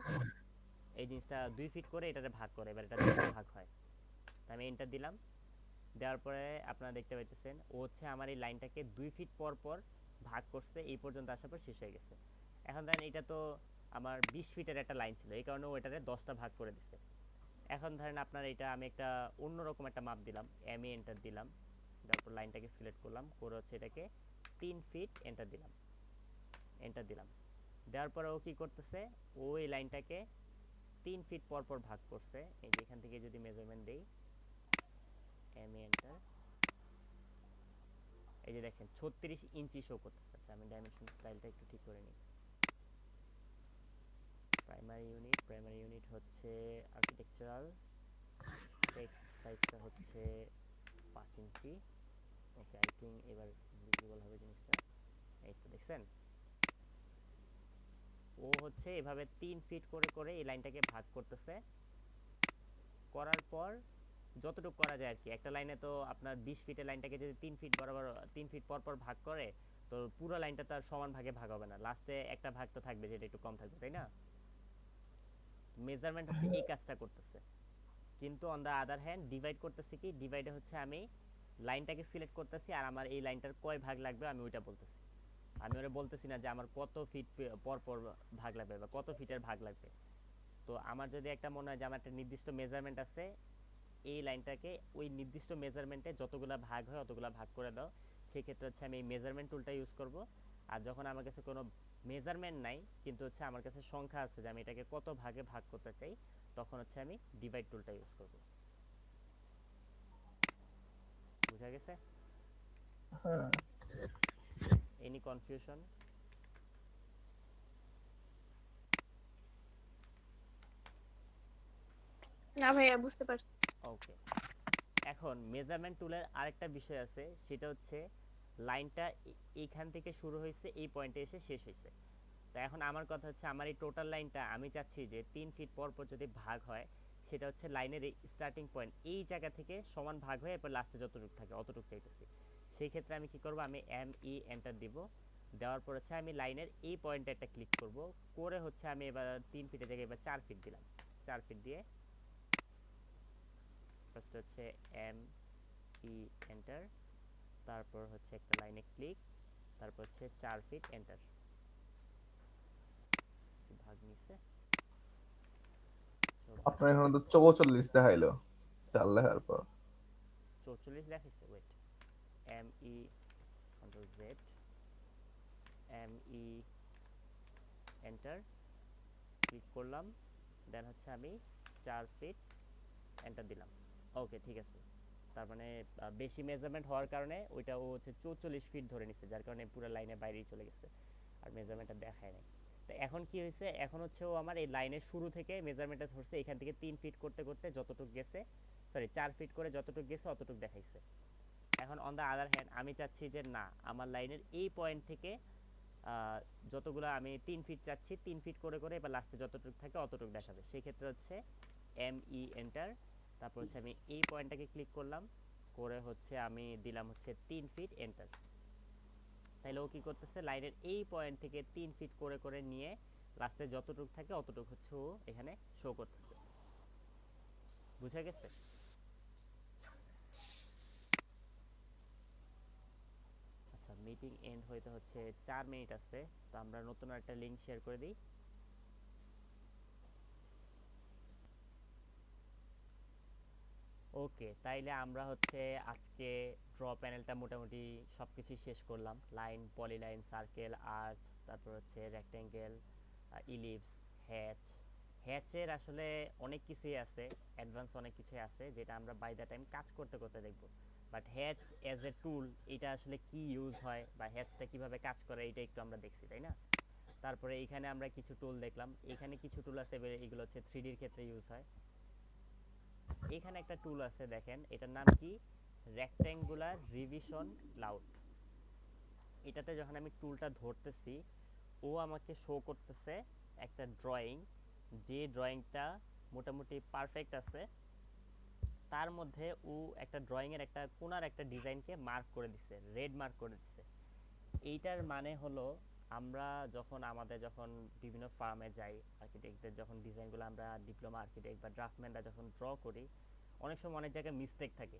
এই জিনিসটা 2 ফিট করে এটাতে ভাগ করে, এবার এটা যত ভাগ হয়। তো আমি এন্টার দিলাম, দেওয়ার পরে আপনারা দেখতে পাইতেছেন ও হচ্ছে আমার এই লাইনটাকে 2 ফিট পর পর ভাগ করছে, এই পর্যন্ত আসার পর শেষ হয়ে গেছে। এখন ধরেন এটা তো আমার 20 ফিটের একটা লাইন ছিল, এই কারণে ও এটাতে 10টা ভাগ করে দিচ্ছে। এখন ধরেন আপনার এটা আমি একটা অন্যরকম একটা মাপ দিলাম, এমএ এন্টার দিলাম, তারপর লাইনটাকে সিলেক্ট করলাম, করে হচ্ছে এটাকে 3 ফিট এন্টার দিলাম, এন্টার দিলাম। দেওয়ার পরে ও কি করতেছে, ও এই লাইনটাকে 3 ফিট পর পর ভাগ করছে। এই যে এখান থেকে যদি মেজারমেন্ট দেই, এমএ এন্টার, এই যে দেখেন 36 ইঞ্চি শো করতেছে। আচ্ছা, আমি ডাইমেনশন স্টাইলটা একটু ঠিক করে নিই। প্রাইমারি ইউনিট হচ্ছে আর্কিটেকচারাল, টেক্সট সাইজটা হচ্ছে 5 ইঞ্চি। ওকে, আই থিঙ্ক এবার ভিজিবল হবে জিনিসটা। এই তো দেখছেন, ও হচ্ছে এভাবে 3 ফিট করে করে এই লাইনটাকে ভাগ করতেছে। করার পর যতটুকু করা যায় আর কি, একটা লাইনে তো আপনার 20 ফিটের লাইনটাকে যদি 3 ফিট বরাবর 3 ফিট পর পর ভাগ করে, তো পুরো লাইনটা তো আর সমান ভাগে ভাগ হবে না, লাস্টে একটা ভাগ তো থাকবে যেটা একটু কম থাকবে, তাই না? মেজারমেন্ট হচ্ছে এই কাজটা করতেছে। কিন্তু on the other hand divide করতেছি কি, ডিভাইডে হচ্ছে আমি লাইনটাকে সিলেক্ট করতেছি আর আমার এই লাইনটার কয় ভাগ লাগবে আমি ওইটা বলতেছি। আমি ওরা বলতেছি না যে আমার কত ফিট পর পর ভাগ লাগবে বা কত ফিটের ভাগ লাগবে। তো আমার যদি একটা মনে হয় যে আমার একটা নির্দিষ্ট মেজারমেন্ট আছে, এই লাইনটাকে ওই নির্দিষ্ট মেজারমেন্টে যতগুলা ভাগ হয় অতগুলা ভাগ করে দাও, সেক্ষেত্রে হচ্ছে আমি এই মেজারমেন্ট টুলটা ইউজ করব। আর যখন আমার কাছে কোনো মেজারমেন্ট নাই, কিন্তু হচ্ছে আমার কাছে সংখ্যা আছে যে আমি এটাকে কত ভাগে ভাগ করতে চাই, তখন হচ্ছে আমি ডিভাইড টুলটা ইউজ করব। বুঝা গেছে? হ্যাঁ। Any confusion? না ভাইয়া, বুঝতে পারছি। ওকে, এখন মেজারমেন্ট টুলের আরেকটা বিষয় আছে, সেটা হচ্ছে লাইনটা এইখান থেকে শুরু হয়েছে, এই পয়েন্টে এসে শেষ হয়েছে। তা এখন আমার কথা হচ্ছে, আমার এই টোটাল লাইনটা আমি চাচ্ছি যে 3 ফিট পর পর যদি ভাগ হয়, সেটা হচ্ছে লাইনের এই স্টার্টিং পয়েন্ট, এই জায়গা থেকে সমান ভাগ হয়ে এরপর লাস্টে যতটুকু থাকে অতটুকু চাইতেছি। সেই ক্ষেত্রে আমি কি করব, আমি এন্টার দিব। দেওয়ার পর হচ্ছে আমি লাইনের এই পয়েন্টে একটা ক্লিক করব, করে হচ্ছে আমি এবার 3 ফিটের জায়গায় এবার 4 ফিট দিলাম। 4 ফিট দিয়ে ফার্স্ট হচ্ছে এন্টার, তারপর হচ্ছে একটা লাইনে ক্লিক, তারপর হচ্ছে 4 ফিট এন্টার। ভাগ নিছে আপনার এখানে তো 44 দেখাইলো 4 লেখার পর। 44 দেখাইছে, wait, ME control Z, ME enter, click করলাম, দেন হচ্ছে আমি 4 ফিট এন্টার দিলাম। ওকে, ঠিক আছে। তার মানে বেশি মেজারমেন্ট হওয়ার কারণে ওইটা ও হচ্ছে 44 ফিট ধরে নিছে, যার কারণে পুরো লাইনের বাইরেই চলে গেছে, আর মেজারমেন্টটা দেখায় নাই। তো এখন কি হয়েছে, এখন হচ্ছে ও আমার এই লাইনের শুরু থেকে মেজারমেন্টটা ধরছে, এখান থেকে 3 ফিট করতে করতে যতটুকু গেছে, সরি 4 ফিট করে যতটুকু গেছে অতটুকু দেখাইছে। এখন অন দ্য আদার হ্যান্ড আমি চাচ্ছি যে না, আমার লাইনের এই পয়েন্ট থেকে যতগুলো আমি 3 ফিট চাচ্ছি, 3 ফিট করে করে এবার লাস্টে যতটুকু থাকে অতটুকু দেখাবে। সেই ক্ষেত্রে হচ্ছে ME এন্টার, তারপর হচ্ছে আমি এই পয়েন্টটাকে ক্লিক করলাম, করে হচ্ছে আমি দিলাম হচ্ছে 3 ফিট এন্টার। তাইলে ও কি করতেছে, লাইনের এই পয়েন্ট থেকে 3 ফিট করে করে নিয়ে লাস্টে যতটুকু থাকে অতটুকু হচ্ছে ও এখানে শো করতেছে। বুঝা গেছে? আচ্ছা, মিটিং এন্ড হইতে হচ্ছে 4 মিনিট আছে, তো আমরা নতুন একটা লিংক শেয়ার করে দিই। ওকে, তাইলে আমরা হচ্ছে আজকে ড্র প্যানেলটা মোটামুটি সব কিছুই শেষ করলাম। লাইন, পলিলাইন, সার্কেল, আর্চ, তারপর হচ্ছে রেক্টেঙ্গেল, ইলিপস, হ্যাচ। হ্যাচের আসলে অনেক কিছুই আছে, অ্যাডভান্স অনেক কিছুই আছে, যেটা আমরা বাই দ্য টাইম কাজ করতে করতে দেখব। বাট হ্যাচ অ্যাজ এ টুল, এটা আসলে কি ইউজ হয় বা হ্যাচটা কিভাবে কাজ করে, এটা একটু আমরা দেখছি, তাই না? তারপরে এইখানে আমরা কিছু টুল দেখলাম, এখানে কিছু টুল আছে, এগুলো হচ্ছে 3Dর ক্ষেত্রে ইউজ হয়। এখানে একটা টুল আছে, দেখেন এটার নাম কি, রেক্ট্যাঙ্গুলার রিভিশন ক্লাউড। এটাতে যখন আমি টুলটা ধরতেছি, ও আমাকে শো করতেছে একটা ড্রয়িং, যে ড্রয়িংটা মোটামুটি পারফেক্ট আছে, তার মধ্যে ও একটা ড্রয়িংয়ের একটা কোণার একটা ডিজাইনকে মার্ক করে দিছে, রেড মার্ক করে দিছে। এইটার মানে হলো, আমরা যখন বিভিন্ন ফার্মে যাই, আর্কিটেক্টদের যখন ডিজাইনগুলো আমরা ডিপ্লোমা আর্কিটেক্ট বা ড্রাফটম্যানরা যখন ড্র করি, অনেক সময় অনেক জায়গায় মিস্টেক থাকে,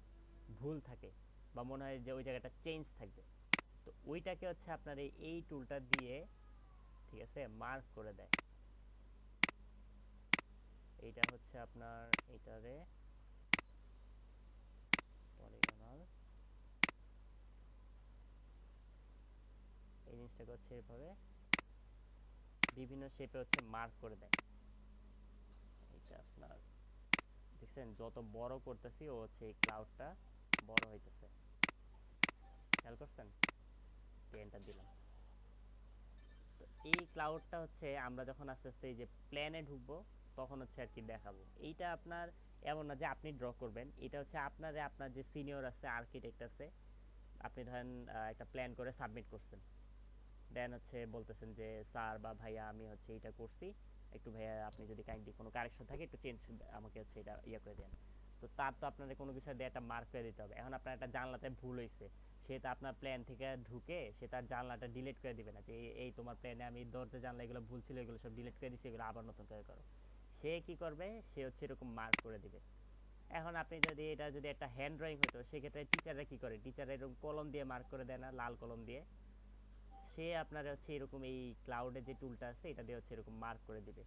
ভুল থাকে, বা মনে হয় যে ওই জায়গাটা চেঞ্জ থাকবে। তো ওইটাকে হচ্ছে আপনার এই টুলটা দিয়ে, ঠিক আছে, মার্ক করে দেয়। এইটা হচ্ছে আপনার এইটারে পলিগনাল, এই জিনিসটাকে হচ্ছে এভাবে বিভিন্ন শেপে হচ্ছে মার্ক করে দেয়। এটা আপনার দেখছেন, যত বড় করতেছি ও হচ্ছে এই ক্লাউডটা বড় হইতেছে, খেয়াল করছেন? এন্টার দিলাম। তো এই ক্লাউডটা হচ্ছে আমরা যখন আস্তে আস্তে এই যে প্ল্যানে ঢুকবো, তখন হচ্ছে আর কি দেখাবো। এইটা আপনার এমন না যে আপনি ড্র করবেন, এটা হচ্ছে আপনার যে সিনিয়র আছে, আর্কিটেক্ট আছে, আপনি ধরেন একটা প্ল্যান করে সাবমিট করছেন, দেন হচ্ছে বলতেছেন যে স্যার বা ভাইয়া আমি হচ্ছে এটা করছি, একটু ভাইয়া আপনি যদি কাইন্ডলি কোনো কারেকশন থাকে একটু চেঞ্জ আমাকে হচ্ছে এটা ইয়ে করে দেন। তো তার তো আপনাদের কোনো কিছু দিয়ে একটা মার্ক করে দিতে হবে। এখন আপনার একটা জানলাতে ভুল হয়েছে, সে তো আপনার প্ল্যান থেকে ঢুকে সে তার জানলাটা ডিলিট করে দিবে না, যে এই তোমার প্ল্যানে আমি দরজা জানলা এগুলো ভুল ছিল, এগুলো সব ডিলিট করে দিছি, এগুলো আবার নতুন করে করো। সে কি করবে, সে হচ্ছে এরকম মার্ক করে দিবে। এখন আপনি যদি এটা যদি একটা হ্যান্ড ড্রয়িং হতো, সেক্ষেত্রে টিচাররা কি করে, টিচাররা এরকম কলম দিয়ে মার্ক করে দেয় না, লাল কলম দিয়ে। সে আপনার হচ্ছে এরকম এই ক্লাউডে যে টুলটা আছে, এটা দিয়ে হচ্ছে এরকম মার্ক করে দিবে।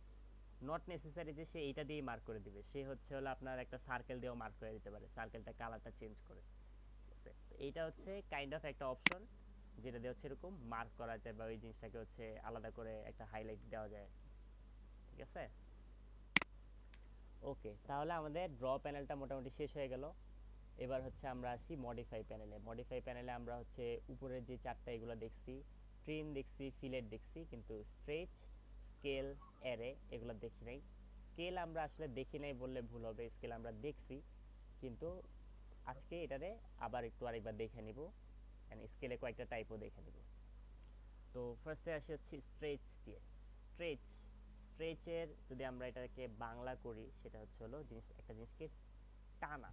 নট নেসেসারি যে সে এইটা দিয়ে মার্ক করে দিবে, সে হচ্ছে হলো আপনার একটা সার্কেল দিয়েও মার্ক করে দিতে পারে, সার্কেলটা কালারটা চেঞ্জ করে। ঠিক আছে, তো এইটা হচ্ছে কাইন্ড অফ একটা অপশন, যেটা দিয়ে হচ্ছে এরকম মার্ক করা যায় বা ওই জিনিসটাকে হচ্ছে আলাদা করে একটা হাইলাইট দেওয়া যায়, ঠিক আছে? ওকে, তাহলে আমাদের ড্র প্যানেলটা মোটামুটি শেষ হয়ে গেল। এবার হচ্ছে আমরা আসি মডিফাই প্যানেলে। মডিফাই প্যানেলে আমরা হচ্ছে উপরের যে চারটা এগুলো দেখছি, ট্রিম দেখছি, ফিলেট দেখছি, কিন্তু স্ট্রেচ, স্কেল, অ্যারে এগুলো দেখি নাই। স্কেল আমরা আসলে দেখি নাই বললে ভুল হবে, স্কেল আমরা দেখছি, কিন্তু আজকে এটারে আবার একটু আরেকবার দেখে নিব, স্কেলে কয়েকটা টাইপও দেখে নিব। তো ফার্স্টে আসি হচ্ছে স্ট্রেচ দিয়ে। স্ট্রেচ, স্ট্রেচের যদি আমরা এটাকে বাংলা করি সেটা হচ্ছে হলো একটা জিনিসকে টানা,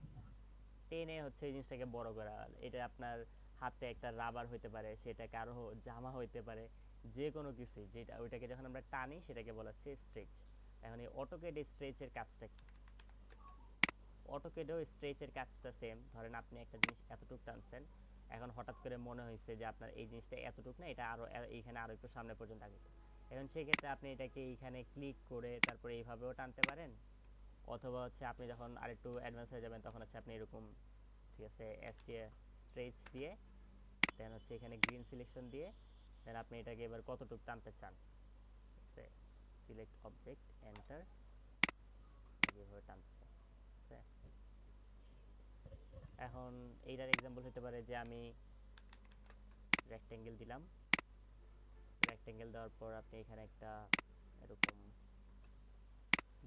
টেনে হচ্ছে এই জিনিসটাকে বড় করা। এটা আপনার হাতে একটা রাবার হইতে পারে, সেটা কারো জামা হইতে পারে, যে কোনো কিছু যেটা ওইটাকে যখন আমরা টানি সেটাকে বলা হচ্ছে স্ট্রেচ। এখন এই অটোকেড স্ট্রেচের কাজটা কি? অটোকেডও স্ট্রেচের কাজটা সেম। ধরেন আপনি একটা জিনিস এতটুকু টানছেন, এখন হঠাৎ করে মনে হয়েছে যে আপনার এই জিনিসটা এতটুকু না, এটা আরো এইখানে আরো একটু সামনে পর্যন্ত আগে। এখন সেই ক্ষেত্রে আপনি এটাকে এইখানে ক্লিক করে তারপরে এইভাবেও টানতে পারেন, অথবা হচ্ছে আপনি যখন আরেকটু অ্যাডভান্স হয়ে যাবেন তখন হচ্ছে আপনি এরকম, ঠিক আছে, স্ট্রেচ দিয়ে দেন হচ্ছে এখানে গ্রিন সিলেকশন দিয়ে দেন আপনি এটাকে এবার কতটুকু টানতে চান, ঠিক আছে, সিলেক্ট অবজেক্ট, এন্টার, এইভাবে টানতেছে, ঠিক আছে? এখন এইটার এক্সাম্পল হতে পারে যে আমি রেক্টেঙ্গেল দিলাম, রেক্টেঙ্গেল দেওয়ার পর আপনি এখানে একটা এরকম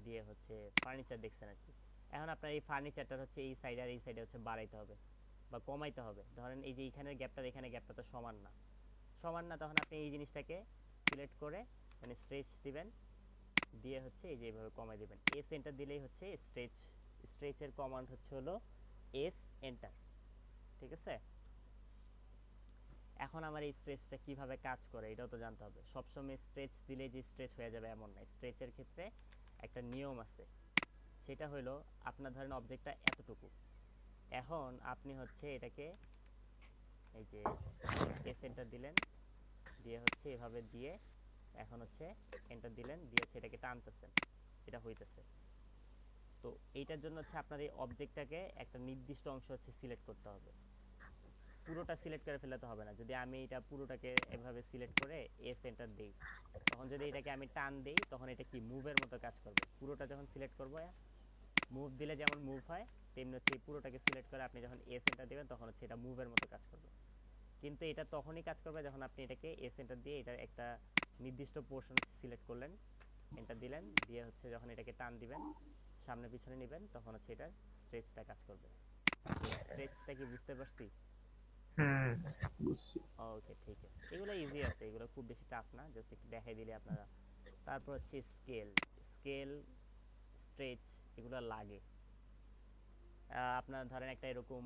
দিয়ে হচ্ছে ফার্নিচার দেখছেন আর কি। এখন আপনার এই ফার্নিচারটা হচ্ছে এই সাইডে আর এই সাইডে হচ্ছে বাড়াইতে হবে বা কমাইতে হবে। ধরেন এই যে এইখানের গ্যাপটা এখানে গ্যাপটা তো সমান না, সমান না, তখন আপনি এই জিনিসটাকে সিলেক্ট করে মানে স্ট্রেচ দিবেন, দিয়ে হচ্ছে এই যে এইভাবে কমাই দিবেন। এস এন্টার দিলেই হচ্ছে স্ট্রেচ, স্ট্রেচের কমান্ড হচ্ছে হলো এস এন্টার, ঠিক আছে? এখন আমার এই স্ট্রেচটা কিভাবে কাজ করে এটাও তো জানতে হবে। সবসময় স্ট্রেচ দিলে যে স্ট্রেচ হয়ে যাবে এমন না, স্ট্রেচের ক্ষেত্রে একটা নিয়ম আছে। সেটা হলো আপনার ধরেন অবজেক্টটা এতটুকু, এখন আপনি হচ্ছে এটাকে এই যে এস এন্টার দিলেন, দিয়ে হচ্ছে এভাবে দিয়ে এখন হচ্ছে এন্টার দিলেন, দিয়ে হচ্ছে এটাকে টানতেছেন, এটা হইতেছে। তো এইটার জন্য হচ্ছে আপনার এই অবজেক্টটাকে একটা নির্দিষ্ট অংশ হচ্ছে সিলেক্ট করতে হবে, পুরোটা সিলেক্ট করে ফেলাতে হবে না। যদি আমি এটা পুরোটাকে এভাবে সিলেক্ট করে এস এন্টার দেই, তখন যদি এটাকে আমি টান দেই তখন এটা কি মুভের মতো কাজ করবে। পুরোটা যখন সিলেক্ট করবো, মুভ দিলে যেমন মুভ হয় তেমনি হচ্ছে এই পুরোটাকে সিলেক্ট করে আপনি যখন এস এন্টার দেবেন তখন হচ্ছে এটা মুভের মতো কাজ করবে। কিন্তু এটা তখনই কাজ করবে যখন আপনি এটাকে এস এন্টার দিয়ে এটা একটা নির্দিষ্ট পোর্শন সিলেক্ট করলেন, এন্টার দিলেন, দিয়ে হচ্ছে যখন এটাকে টান দিবেন সামনে পিছনে নেবেন তখন হচ্ছে এটার স্ট্রেচটা কাজ করবে। স্ট্রেচটা কি বুঝতে পারছি? বুঝছি। ওকে, ঠিক আছে, এগুলো ইজি আছে, এগুলো খুব বেশি টাফ না, জাস্ট একটু দেখাই দিলে আপনারা। তারপর হচ্ছে স্কেল, স্কেল, স্ট্রেচ এগুলো লাগে। আপনার ধরেন একটা এরকম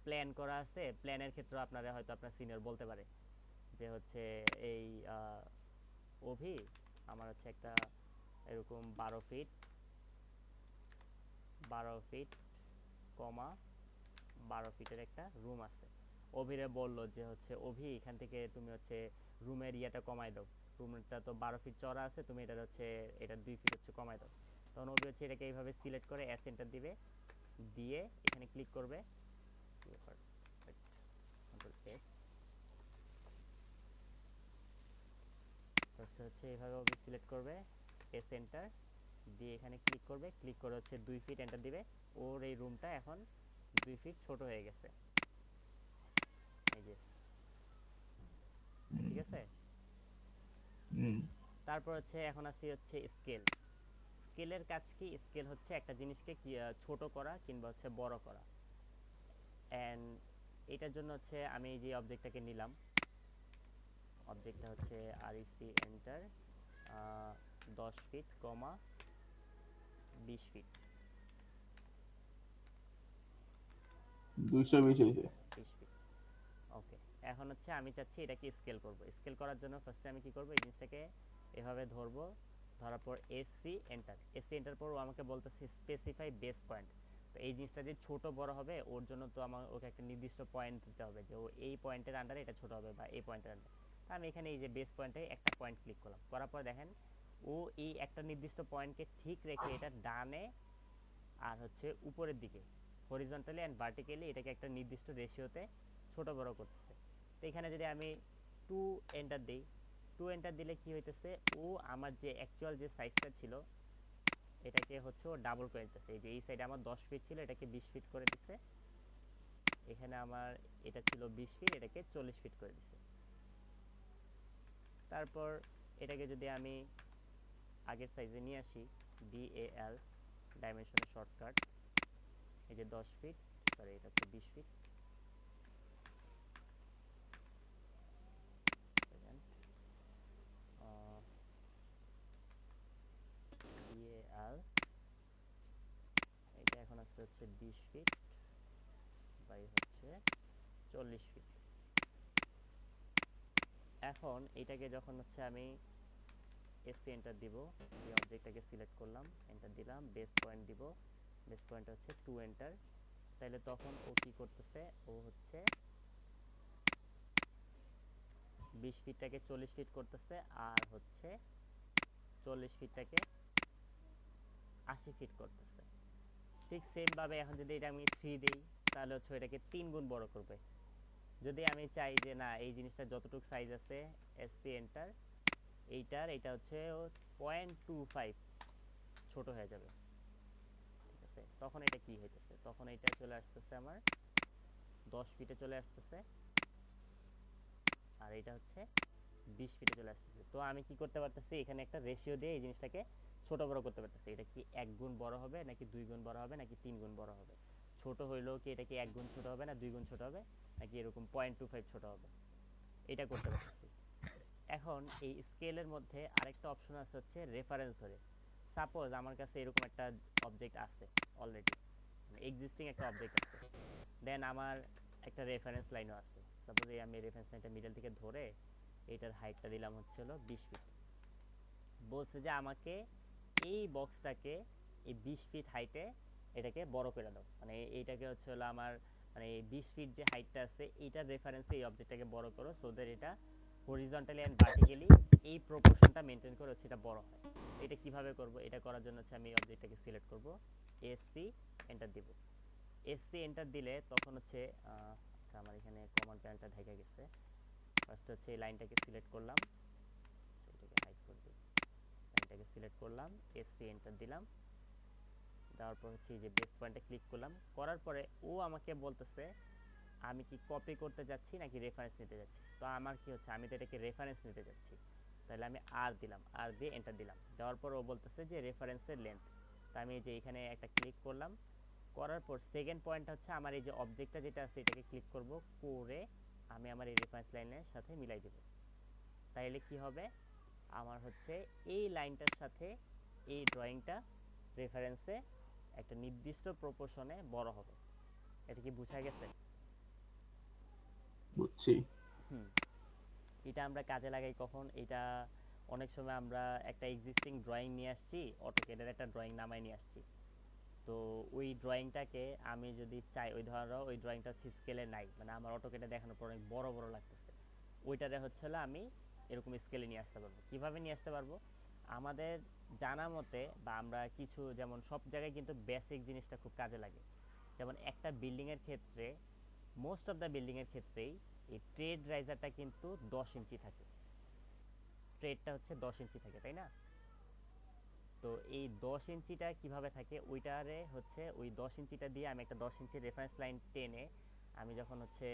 প্ল্যান করা আছে, প্ল্যানের ক্ষেত্রে আপনারা হয়তো আপনার সিনিয়র বলতে পারে যে হচ্ছে এই অভি আমার হচ্ছে একটা এরকম 12 ফিট 12 ফিট কমা 12 ফিটের একটা রুম আছে। অভিরে বললো যে হচ্ছে অভি এখান থেকে তুমি হচ্ছে রুমের ইয়েটা কমাই দাও, রুমটা তো 12 ফিট চড়া আছে, তুমি এটা হচ্ছে এটা 2 ফিট হচ্ছে কমাই দাও। তখন অভি হচ্ছে এটাকে এইভাবে সিলেক্ট করে এস এন্টার দিবে, দিয়ে এখানে ক্লিক করবে, কন্ট্রোল এস, ফার্স্ট হচ্ছে এইভাবে অভি সিলেক্ট করবে, এস এন্টার দিয়ে এখানে ক্লিক করবে, ক্লিক করে হচ্ছে 2 ফিট এন্টার দিবে, ওর এই রুমটা এখন 2 ফিট ছোট হয়ে গেছে, এই যে, ঠিক আছে? তারপর হচ্ছে এখন আসি হচ্ছে স্কেল। স্কেলের কাজ কি? স্কেল হচ্ছে একটা জিনিসকে ছোট করা কিংবা হচ্ছে বড় করা। অ্যান্ড এটার জন্য হচ্ছে আমি যে অবজেক্টটাকে নিলাম, অবজেক্টটা হচ্ছে REC enter 10 feet comma 20 feet 220 হয়েছে। 20 ফিট। ওকে, এখন হচ্ছে আমি চাচ্ছি এটাকে স্কেল করব। স্কেল করার জন্য ফার্স্টে আমি কি করব, এই জিনিসটাকে এভাবে ধরবো, ধরার পর এসি এন্টার, এসি এন্টার পর ও আমাকে বলতেছে স্পেসিফাই বেস পয়েন্ট। তো এই জিনিসটা যে ছোট বড় হবে ওর জন্য তো আমার ওকে একটা নির্দিষ্ট পয়েন্ট দিতে হবে যে ও এই পয়েন্টের আন্ডারে এটা ছোট হবে বা এই পয়েন্টের আন্ডারে। তো আমি এখানে এই যে বেস পয়েন্টে একটা পয়েন্ট ক্লিক করলাম, করার পর দেখেন ও এই একটা নির্দিষ্ট পয়েন্টকে ঠিক রেখে এটা ডানে আর হচ্ছে উপরের দিকে হরিজন্টালি অ্যান্ড ভার্টিক্যালি এটাকে একটা নির্দিষ্ট রেশিওতে ছোট বড় করতেছে। তো এখানে যদি আমি 2 এন্টার দিই, 2 এন্টার দিলে কি হইতেছে, ও আমার যে অ্যাকচুয়াল যে সাইজটা ছিল এটাকে হচ্ছে ও ডাবল করে দিতেছে। এই যে এই সাইডে আমার 10 ফিট ছিল, এটাকে 20 ফিট করে দিছে। এখানে আমার এটা ছিল 20 ফিট, এটাকে 40 ফিট করে দিছে। তারপর এটাকে যদি আমি আগের সাইজে নিয়ে আসি, DAL ডাইমেনশনের শর্টকাট, এই যে 10 ফিট, সরি এটা হচ্ছে 20 ফিট, DAL এটা এখন আছে হচ্ছে 20 ফিট বাই হচ্ছে 40 ফিট। এখন এটাকে যখন হচ্ছে আমি এসি এন্টার দিব, এই অবজেক্টটাকে সিলেক্ট করলাম, এন্টার দিলাম, বেস পয়েন্ট দিব, বেস পয়েন্ট হচ্ছে 2 এন্টার, তাহলে তখন ও কি করতেছে, ও হচ্ছে 20 ফিটটাকে 40 ফিট করতেছে, আর হচ্ছে 40 ফিটটাকে 80 ফিট করতেছে। ঠিক সেম ভাবে এখন যদি এটা আমি 3 দেই, তাহলে হচ্ছে এটাকে 3 গুণ বড় করবে। যদি আমি চাই যে না এই জিনিসটা যতটুকু সাইজ আছে, এসসি এন্টার, এইটা হচ্ছে 0.25 ছোট হয়ে যাবে, ঠিক আছে। তখন এটা কি হইতেছে, তখন এটা চলে আসতেছে আমার 10 ফিটে চলে আসতেছে, আর এটা হচ্ছে 20 ফিটে চলে আসতেছে। তো আমি কি করতে পারতেছি, এখানে একটা রেশিও দিয়ে এই জিনিসটাকে ছোট বড় করতে পারতেছি। এটা কি 1 গুণ বড় হবে, নাকি 2 গুণ বড় হবে, নাকি 3 গুণ বড় হবে। ছোট হইলেও কি এটা কি 1 গুণ ছোট হবে, না 2 গুণ ছোট হবে, নাকি এরকম 0.25 ছোট হবে, এটা করতে পারতেছি। এখন এই স্কেলের মধ্যে আরেকটা অপশন আছে হচ্ছে রেফারেন্স ধরে। সাপোজ আমার কাছে এরকম একটা অবজেক্ট আছে অলরেডি, মানে এক্সিস্টিং একটা অবজেক্ট আছে, দেন আমার একটা রেফারেন্স লাইনও আছে। সাপোজ এই আমি রেফারেন্স লাইনটা মিডল থেকে ধরে এটার হাইটটা দিলাম হচ্ছে হলো 20 ফিট। বলছে যে আমাকে এই বক্সটাকে এই 20 ফিট হাইটে এটাকে বড় করে দাও, মানে এইটাকে হচ্ছে হলো আমার মানে 20 ফিট যে হাইটটা আছে এইটার রেফারেন্সে এই অবজেক্টটাকে বড় করো, সো দ্যাট এটা হরিজন্টালি এন্ড ভার্টিক্যালি এই প্রপোর্শনটা মেনটেন করে হচ্ছে এটা বড় হয়। এটা কিভাবে করব, এটা করার জন্য হচ্ছে আমি এই অবজেক্টটাকে সিলেক্ট করব, এসসি এন্টার দিব। এসসি এন্টার দিলে তখন হচ্ছে আচ্ছা আমার এখানে কমান্ড প্যানেলটা ঢেকে গেছে। ফার্স্ট হচ্ছে এই লাইনটাকে সিলেক্ট করলাম, এটাকে হাইড করে দিই, লাইনটাকে সিলেক্ট করলাম, এসসি এন্টার দিলাম, দেওয়ার পর হচ্ছে এই যে বেস পয়েন্টে ক্লিক করলাম, করার পরে ও আমাকে বলতেছে আমি কি কপি করতে যাচ্ছি নাকি রেফারেন্স নিতে যাচ্ছি। তো আমার কি হচ্ছে, আমি তো এটাকে রেফারেন্স নিতে যাচ্ছি, তাহলে আমি আর দিলাম, আর দিয়ে এন্টার দিলাম, দেওয়ার পর ও বলতেছে যে রেফারেন্সের লেন্থ। তো আমি এই যে এখানে একটা ক্লিক করলাম, করার পর সেকেন্ড পয়েন্ট হচ্ছে আমার এই যে অবজেক্টটা যেটা আছে এটাকে ক্লিক করব, করে আমি আমার এই রেফারেন্স লাইনের সাথে মিলাই দেব। তাইলে কি হবে, আমার হচ্ছে এই লাইনটার সাথে এই ড্রয়িংটা রেফারেন্সে একটা নির্দিষ্ট প্রপোর্শনে বড় হবে। এটা কি বোঝা গেছে? বুঝছি। হুম, এটা আমরা কাজে লাগাই কখন, এটা অনেক সময় আমরা একটা এক্সিস্টিং ড্রয়িং নিয়ে আসছি, অটোক্যাডের একটা ড্রয়িং নামায় নিয়ে আসছি, তো ওই ড্রয়িংটাকে আমি যদি চাই, ওই ধরো ওই ড্রয়িংটা হচ্ছে স্কেলে নাই, মানে আমার অটোক্যাডে দেখানোর পর অনেক বড় বড় লাগতেছে, ওইটারে হচ্ছে হলো আমি এরকম স্কেলে নিয়ে আসতে পারবো। কিভাবে নিয়ে আসতে পারবো, আমাদের জানা মতে বা আমরা কিছু, যেমন সব জায়গায় কিন্তু বেসিক জিনিসটা খুব কাজে লাগে। যেমন একটা বিল্ডিংয়ের ক্ষেত্রে, মোস্ট অফ দ্য বিল্ডিংয়ের ক্ষেত্রেই এই ট্রেড রাইজারটা কিন্তু 10 ইঞ্চি থাকে, ট্রেডটা হচ্ছে 10 ইঞ্চি থাকে, তাই না? তো এই 10 ইঞ্চিটা কিভাবে থাকে, ওইটারে হচ্ছে ওই 10 ইঞ্চিটা দিয়ে আমি একটা 10 ইঞ্চির রেফারেন্স লাইন টেনে আমি যখন হচ্ছে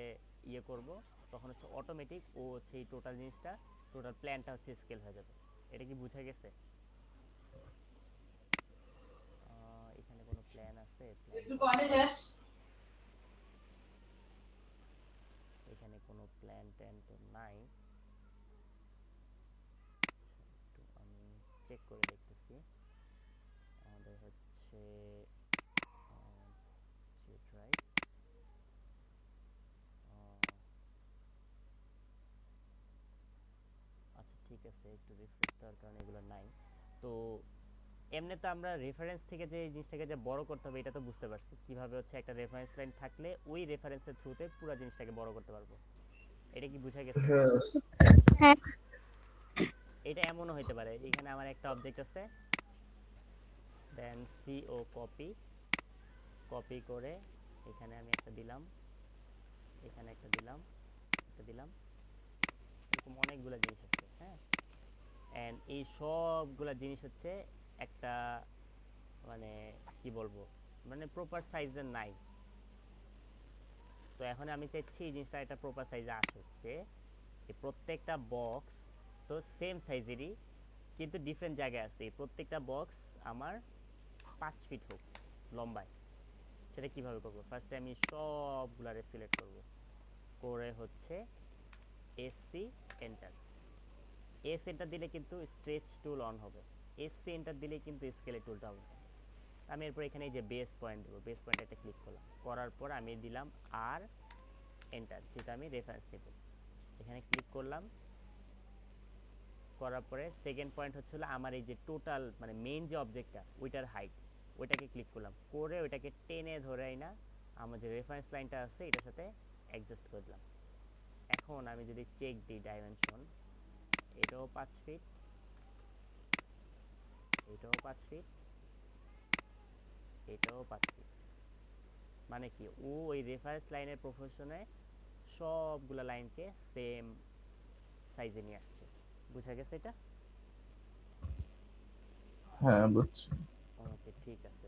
ইয়ে করব, তখন হচ্ছে অটোমেটিক ও হচ্ছে এই টোটাল জিনিসটা, টোটাল প্ল্যানটা হচ্ছে স্কেল হয়ে যাবে। এটা কি বোঝা গেছে? এখানে কোনো প্ল্যান আছে? এখানে কোনো প্ল্যান ট্যান তো নাই, একটু আমি চেক করে দেখতেছি। আমাদের হচ্ছে জেড রাইট, আচ্ছা ঠিক আছে, একটু রিফ্রেশ দেওয়ার কারণে এগুলো নাই। তো এমনি তো আমরা রেফারেন্স থেকে যে এই জিনিসটাকে যে বড় করতে হবে এটা তো বুঝতে পারছি, কিভাবে হচ্ছে একটা রেফারেন্স লাইন থাকলে ওই রেফারেন্সের থ্রুতে পুরো জিনিসটাকে বড় করতে পারবো। এটা কি বোঝা গেছে? হ্যাঁ। এটা এমনও হইতে পারে, এখানে আমার একটা অবজেক্ট আছে, দেন সিও কপি, কপি করে এখানে আমি একটা দিলাম, এখানে একটা দিলাম, একটা দিলাম, এরকম অনেকগুলো জিনিস আছে। হ্যাঁ, অ্যান্ড এই সবগুলা জিনিস হচ্ছে একটা মানে কি বলবো, মানে প্রপার সাইজের নাই। তো এখন আমি চাইছি এই জিনিসটা একটা প্রপার সাইজে আসুক, যে এই প্রত্যেকটা বক্স তো সেম সাইজেরই কিন্তু ডিফারেন্ট জায়গায় আছে। এই প্রত্যেকটা বক্স আমার 5 ফিট হোক লম্বায়। সেটা কিভাবে করবো? ফার্স্টে আমি সবগুলারে সিলেক্ট করব, করে হচ্ছে এসসি এন্টার। এস এন্টার দিলে কিন্তু স্ট্রেচ টুল অন হবে, এসসি এন্টার দিলে কিন্তু স্কেলের টুলটা অন হবে। আমি এরপর এখানে এই যে বেস পয়েন্ট দেবো, বেস পয়েন্ট একটা ক্লিক করলাম, করার পর আমি দিলাম আর এন্টার, যেটা আমি রেফারেন্স দেব। এখানে ক্লিক করলাম, করার পরে সেকেন্ড পয়েন্ট হচ্ছে হলো আমার এই যে টোটাল মানে মেইন যে অবজেক্টটা ওইটার হাইট, ওইটাকে ক্লিক করলাম, করে ওইটাকে টেনে ধরে না আমার যে রেফারেন্স লাইনটা আছে এটার সাথে অ্যাডজাস্ট করে দিলাম। এখন আমি যদি চেক দিই ডাইমেনশন, এটাও 5 ফিট, এটাও 5 ফিট, এটাও 5 ফিট। মানে কি, ও ওই রেফারেন্স লাইনের প্রফেশনে সবগুলা লাইনকে সেম সাইজে নিয়ে আসছে। বুঝা গেছে এটা? হ্যাঁ বুঝছি। ওকে, ঠিক আছে।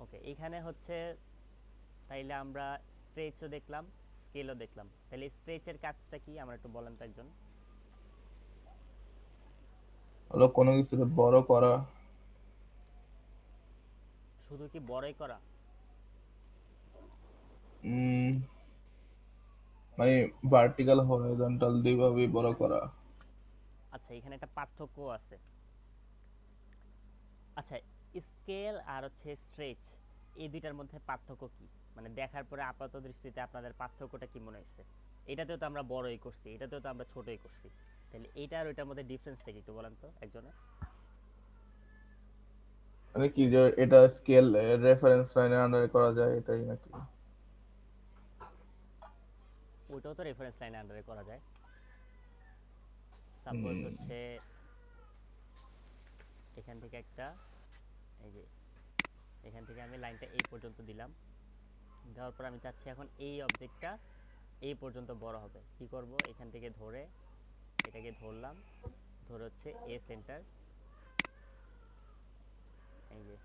ওকে, এখানে হচ্ছে তাইলে আমরা স্ট্রেচও দেখলাম, স্কেলও দেখলাম। তাহলে স্ট্রেচের কাজটা কি আমরা একটু বলেন তো একজন। হলো কোনো কিছুকে বড় করা। শুধু কি বড়ই করা? উম মানে ভার্টিক্যাল হরাইজন্টাল দুইভাবেই বড় করা। আচ্ছা, এখানে একটা পার্থক্য আছে। আচ্ছা, স্কেল আর হচ্ছে স্ট্রেচ, এই দুইটার মধ্যে পার্থক্য কি? মানে দেখার পরে আপাত দৃষ্টিতে আপনাদের পার্থক্যটা কি মনে হয়েছে? এটাতেও তো আমরা বড়ই করছি, এটাতেও তো আমরা ছোটই করছি, তাহলে এটা আর ওইটার মধ্যে ডিফারেন্সটা কি একটু বলেন তো একজনে। মানে কি যে এটা স্কেল রেফারেন্স লাইনের আন্ডারে করা যায় এটাই নাকি? ওইটাও তো রেফারেন্স লাইনের আন্ডারে করা যায়। সাপোজ হুম, হচ্ছে এখান থেকে একটা, এই যে এখান থেকে আমি লাইনটা এই পর্যন্ত দিলাম, দেওয়ার পর আমি চাচ্ছি এখন এই অবজেক্টটা এই পর্যন্ত বড় হবে। কি করব? এখান থেকে ধরে এটাকে ধরলাম, ধরে হচ্ছে এ সেন্টার, এই যে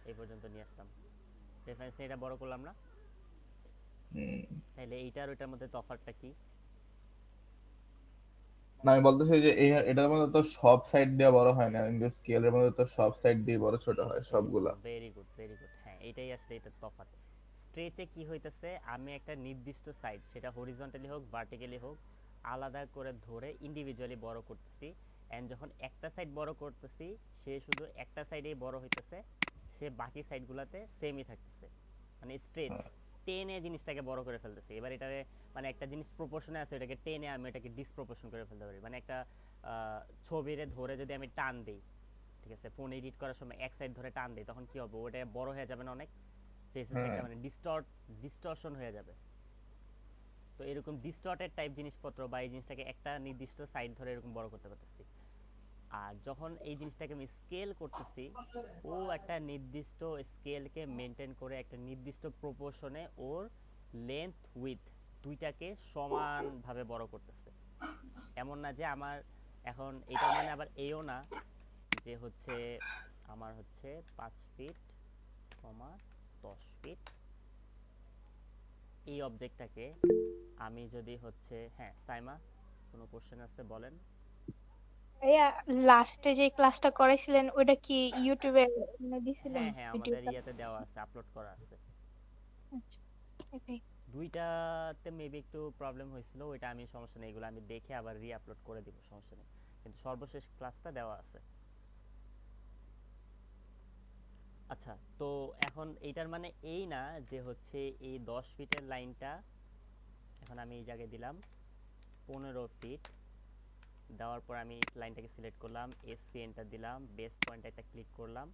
এই পর্যন্ত নিয়ে আসলাম, রেফারেন্স নিয়ে এটা বড় করলাম না? হুম। তাহলে এইটার ওইটার মধ্যে তফাৎটা কি? না আমি বলতেছি যে এটার মধ্যে তো সব সাইড দিয়ে বড় হয় না, কিন্তু স্কেলের মধ্যে তো সব সাইড দিয়ে বড় ছোট হয় সবগুলা। Very good, very good. হ্যাঁ, এটাই আসলে এটার তফাৎ। স্ট্রেচে কি হইতেছে, আমি একটা নির্দিষ্ট সাইড, সেটা হরিজন্টালি হোক ভার্টিক্যালি হোক, আলাদা করে ধরে ইন্ডিভিজুয়ালি বড় করতেছি। এন্ড যখন একটা সাইড বড় করতেছি, সে শুধু একটা সাইডেই বড় হইতেছে, সে বাকি সাইডগুলোতে সেমই থাকতেছে। মানে স্ট্রেচ টেনে জিনিসটাকে বড় করে ফেলতেছে। এবার এটারে মানে একটা জিনিস প্রপোর্শনে আছে, এটাকে টেনে আমি এটাকে ডিসপ্রপোর্শন করে ফেলতে পারি। মানে একটা ছবিরে ধরে যদি আমি টান দিই, ঠিক আছে, ফোন এডিট করার সময় এক সাইড ধরে টান দেয়, তখন কি হবে? ওটা বড় হয়ে যাবে না অনেক, ফেসেস হ্যাঁ। একটা মানে ডিস্টরশন হয়ে যাবে। তো এরকম ডিস্টর্টেড টাইপ জিনিসপত্র বা এই জিনিসটাকে একটা নির্দিষ্ট সাইড ধরে এরকম বড় করতে পারতেছি। আর যখন এই জিনিসটাকে আমি স্কেল করতেছি, ও একটা নির্দিষ্ট স্কেলকে মেনটেন করে একটা নির্দিষ্ট প্রপোর্শনে ওর লেন্থ উইথ দুইটাকে সমানভাবে বড় করতেছে। এমন না যে আমার এখন এটা মানে আবার এও না যে হচ্ছে আমার হচ্ছে 5 ফিট, 10 ফিট এই অবজেক্টটাকে আমি যদি হচ্ছে, হ্যাঁ সাইমা কোনো কোশ্চেন আছে বলেন। ভাইয়া, লাস্টে যে ক্লাসটা করাইছিলেন ওইটা কি ইউটিউবে দিছিলেন হ্যাঁ হ্যাঁ, আমাদের ভিডিওটা? ইয়াতে দেওয়া আছে, আপলোড করা আছে। আচ্ছা, এটাই। দুইটাতে মেবি একটু প্রবলেম হয়েছিল, ওইটা আমি সমস্যা নেই, এগুলো আমি দেখে আবার রি আপলোড করে দিব, সমস্যা নেই, কিন্তু সর্বশেষ ক্লাসটা দেওয়া আছে। আচ্ছা, তো এখন এইটার মানে এই না যে হচ্ছে এই 10 ফিটের লাইনটা, এখন আমি এই জায়গায় দিলাম 15 ফিট, দেওয়ার পর আমি লাইনটাকে সিলেক্ট করলাম, এসসি এন্টার দিলাম, বেস পয়েন্ট একটা ক্লিক করলাম,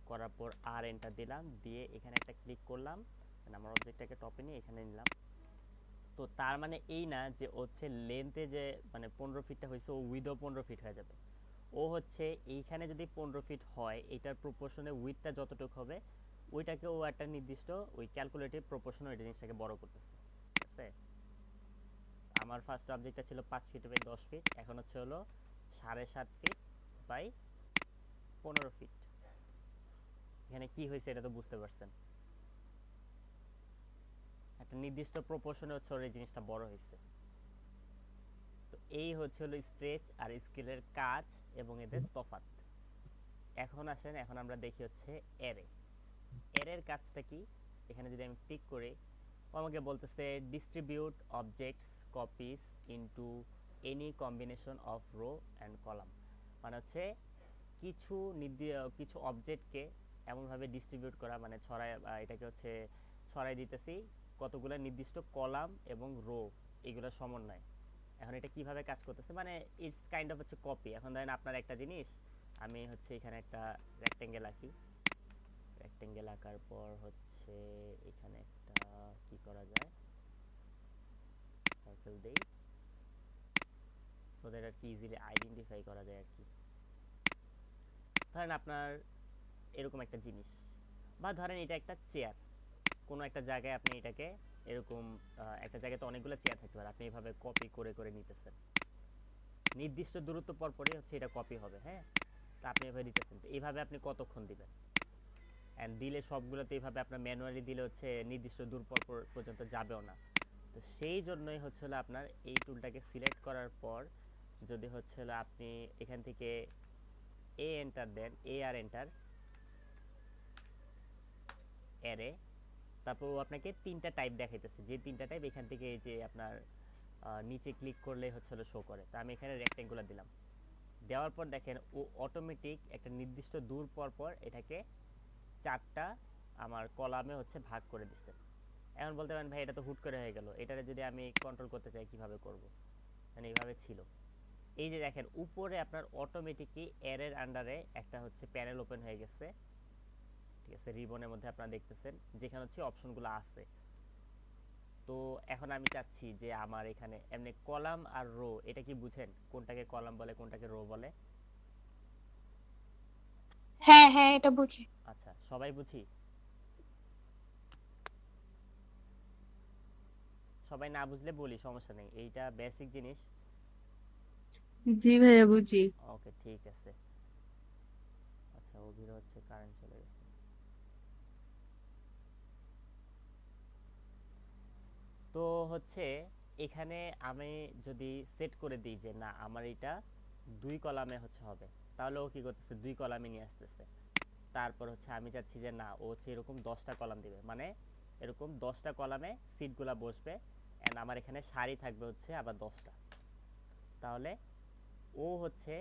করার পর আর এন্টার দিলাম, দিয়ে এখানে একটা ক্লিক করলাম, আমার অবজেক্টটাকে টপে নিয়ে এখানে নিলাম। তো তার মানে এই না যে হচ্ছে লেন্থে যে মানে 15 ফিটটা হয়েছে, ও উইথও 15 ফিট হয়ে যাবে। ও হচ্ছে এইখানে যদি 15 ফিট হয়, এটার প্রপোর্শনে উইথটা যতটুকু হবে ওইটাকে ও একটা নির্দিষ্ট ওই ক্যালকুলেটিভ প্রপোর্শন ওই জিনিসটাকে বড় করতেছে, ঠিক আছে। আমার ফার্স্ট অবজেক্টটা ছিল 5 ফিট বাই 10 ফিট, এখন হচ্ছে হলো 7.5 ফিট বাই 15 ফিট। এখানে কি হয়েছে এটা তো বুঝতে পারছেন, একটা নির্দিষ্ট প্রপোর্শনে হচ্ছে ওর এই জিনিসটা বড় হয়েছে। তো এই হচ্ছে হলো স্ট্রেচ আর স্কেলের কাজ এবং এদের তফাৎ। এখন আসেন, এখন আমরা দেখি হচ্ছে অ্যারে। অ্যারের কাজটা কি, এখানে যদি আমি টিক করি, ও আমাকে বলতেছে distribute objects copies into any combination of rho and column. মানে হচ্ছে কিছু অবজেক্টকে এমনভাবে ডিস্ট্রিবিউট করা, মানে ছড়ায়, এটাকে হচ্ছে ছড়াই দিতেছি কতগুলো নির্দিষ্ট কলাম এবং রো, এগুলোর সমন্বয়। এখন এটা কিভাবে কাজ করতেছে, মানে ইটস কাইন্ড অফ হচ্ছে কপি। এখন ধরেন আপনার একটা জিনিস, আমি হচ্ছে এখানে একটা রেক্টেঙ্গেল আঁকি, রেক্টেঙ্গেল আঁকার পর হচ্ছে এখানে একটা কি করা যায়, সার্কেল দেই, সো দ্যাট আর কি ইজিলি আইডেন্টিফাই করা যায় আর কি। ধরেন আপনার এরকম একটা জিনিস, বা ধরেন এটা একটা চেয়ার, কোনো একটা জায়গায় আপনি এটাকে এরকম, একটা জায়গায় তো অনেকগুলো চেয়ার থাকতে পারে, আপনি এইভাবে কপি করে করে নিতেছেন, নির্দিষ্ট দূরত্ব পর পরই হচ্ছে এটা কপি হবে, হ্যাঁ। তা আপনি এভাবে দিতেছেন, তো এইভাবে আপনি কতক্ষণ দিবেন, অ্যান্ড দিলে সবগুলোতে এইভাবে আপনার ম্যানুয়ালি দিলে হচ্ছে নির্দিষ্ট দূর পর্যন্ত যাবেও না। তো সেই জন্যই হচ্ছে হলো আপনার এই টুলটাকে সিলেক্ট করার পর যদি হচ্ছে হলো আপনি এখান থেকে এ এন্টার দেন, এ আর এন্টার, অ্যারে, তারপর ও আপনাকে তিনটা টাইপ দেখাইতেছে, যে তিনটা টাইপ এখান থেকে এই যে আপনার নিচে ক্লিক করলে হচ্ছে হলো শো করে। তো আমি এখানে রেক্টেঙ্গুলার দিলাম, দেওয়ার পর দেখেন ও অটোমেটিক একটা নির্দিষ্ট দূর পর পর এটাকে 4টা আমার কলামে হচ্ছে ভাগ করে দিচ্ছে। এখন বলতে পারেন ভাই এটা তো হুট করে হয়ে গেল, এটারে যদি আমি কন্ট্রোল করতে চাই কিভাবে করব, মানে এইভাবে ছিল। এই যে দেখেন উপরে আপনার অটোমেটিকই অ্যারের আন্ডারে একটা হচ্ছে প্যানেল ওপেন হয়ে গেছে, ঠিক আছে, রিবনের মধ্যে আপনারা দেখতেছেন যেখানে হচ্ছে অপশনগুলো আছে। তো এখন আমি চাচ্ছি যে আমার এখানে এমনি কলাম আর রো, এটা কি বুঝেন কোনটাকে কলাম বলে কোনটাকে রো বলে? হ্যাঁ হ্যাঁ, এটা বুঝি। আচ্ছা, সবাই বুঝি? সবাই না বুঝলে বলি, সমস্যা নেই, এইটা বেসিক জিনিস। জি ভাইয়া বুঝি। ওকে, ঠিক আছে। আচ্ছা, অভির হচ্ছে কারেন্ট চলে গেছে। তো হচ্ছে এখানে আমি যদি সেট করে দিই যে না আমার এটা 2 কলামে হচ্ছে হবে, তাহলে ও কি করতেছে 2 কলামে নিয়ে আসতেছে। তারপর হচ্ছে আমি চাচ্ছি যে না ও হচ্ছে এরকম 10টা কলাম দিবে, মানে এরকম 10টা কলামে সিটগুলা বসবে, এন্ড আমার এখানে সারি থাকবে হচ্ছে আবার 10টা। তাহলে ও হচ্ছে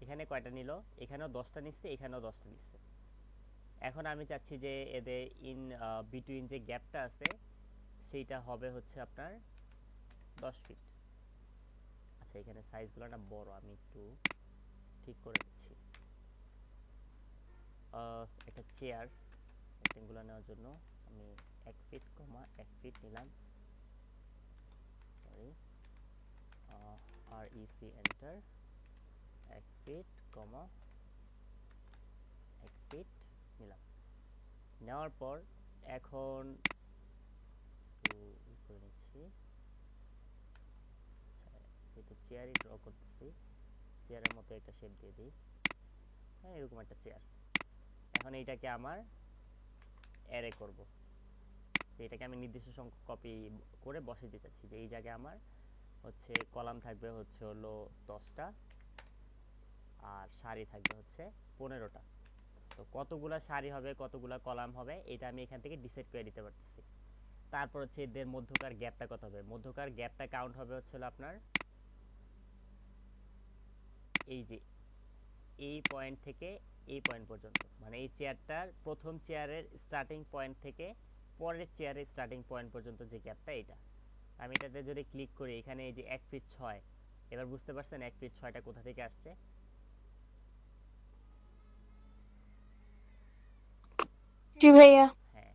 এখানে কয়টা নিল, এখানেও 10টা নিচ্ছে, এখানেও 10টা নিচ্ছে। এখন আমি চাচ্ছি যে এদের ইন বিটুইন যে গ্যাপটা আছে সেইটা হবে হচ্ছে আপনার 10 ফিট। আচ্ছা, এখানে সাইজগুলো না বড়, আমি একটু ঠিক করে দিচ্ছি। একটা চেয়ার রেক্টেঙ্গুলার নেওয়ার জন্য আমি 1 ফিট, 1 ফিট নিলাম, sorry, REC enter, 1 feet, 1 feet নিলাম। নেওয়ার পর এখন একটু করে নিচ্ছি। আচ্ছা, যেহেতু চেয়ারই ড্র করতেছি, চেয়ারের মতো একটা শেপ দিয়ে দিই, হ্যাঁ এরকম একটা চেয়ার। এখন এইটাকে আমার অ্যারে করব, যে এটাকে আমি নির্দিষ্ট সংখ্যক কপি করে বসিয়ে দিতে চাচ্ছি, যে এই জায়গায় আমার হচ্ছে কলাম থাকবে হচ্ছে হলো 10টা আর সারি থাকবে হচ্ছে 15টা। তো কতগুলা সারি হবে কতগুলা কলাম হবে এটা আমি এখান থেকে ডিসাইড করে দিতে পারতেছি। তারপর হচ্ছে এদের মধ্যকার গ্যাপটা কত হবে, মধ্যকার গ্যাপটা কাউন্ট হবে হচ্ছে আপনার এই যে এই পয়েন্ট থেকে এই পয়েন্ট পর্যন্ত, মানে এই চেয়ারটার প্রথম চেয়ারের স্টার্টিং পয়েন্ট থেকে পরের চেয়ারের স্টার্টিং পয়েন্ট পর্যন্ত যে গ্যাপটা, এটা আমি এটাতে যদি ক্লিক করি, এখানে এই যে 1 ফিট 6, এবার বুঝতে পারছেন 1 ফিট 6টা কোথা থেকে আসছে? জি ভাইয়া। হ্যাঁ।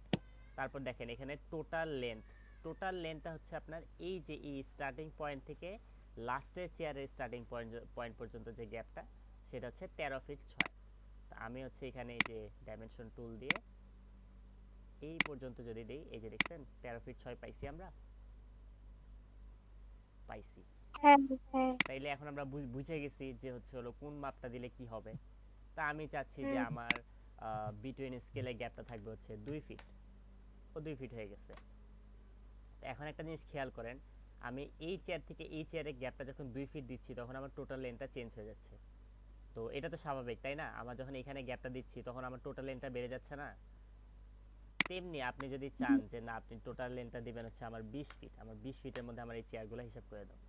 তারপর দেখেন এখানে টোটাল লেন্থটা হচ্ছে আপনার এই যে এই স্টার্টিং পয়েন্ট থেকে লাস্টের চেয়ারের স্টার্টিং পয়েন্ট পর্যন্ত যে গ্যাপটা, সেটা হচ্ছে 13 ফিট 6। তা আমি হচ্ছে এখানে এই যে ডাইমেনশন টুল দিয়ে এই পর্যন্ত যদি দেই, এই যে দেখছেন 13 ফিট 6 পাইছি, আমরা পাইছি। হ্যাঁ হ্যাঁ। তাইলে এখন আমরা বুঝে গেছি যে হচ্ছে হলো কোন মাপটা দিলে কি হবে। তা আমি চাচ্ছি যে হুম। আমার বিটুইন স্কেলে গ্যাপটা থাকবে হচ্ছে 2 ফিট, ও 2 ফিট হয়ে গেছে। তো এখন একটা জিনিস খেয়াল করেন, আমি এই চেয়ার থেকে এই চেয়ারের গ্যাপটা যখন 2 ফিট দিচ্ছি তখন আমার টোটাল লেন্থটা চেঞ্জ হয়ে যাচ্ছে। তো এটা তো স্বাভাবিক, তাই না? আমার যখন এখানে গ্যাপটা দিচ্ছি তখন আমার টোটাল লেন্থটা বেড়ে যাচ্ছে না? তেমনি আপনি যদি চান যে না আপনি টোটাল লেন্থটা দিবেন হচ্ছে আমার 20 ফিট, আমার 20 ফিটের মধ্যে আমার এই চেয়ারগুলো হিসাব করে দাও।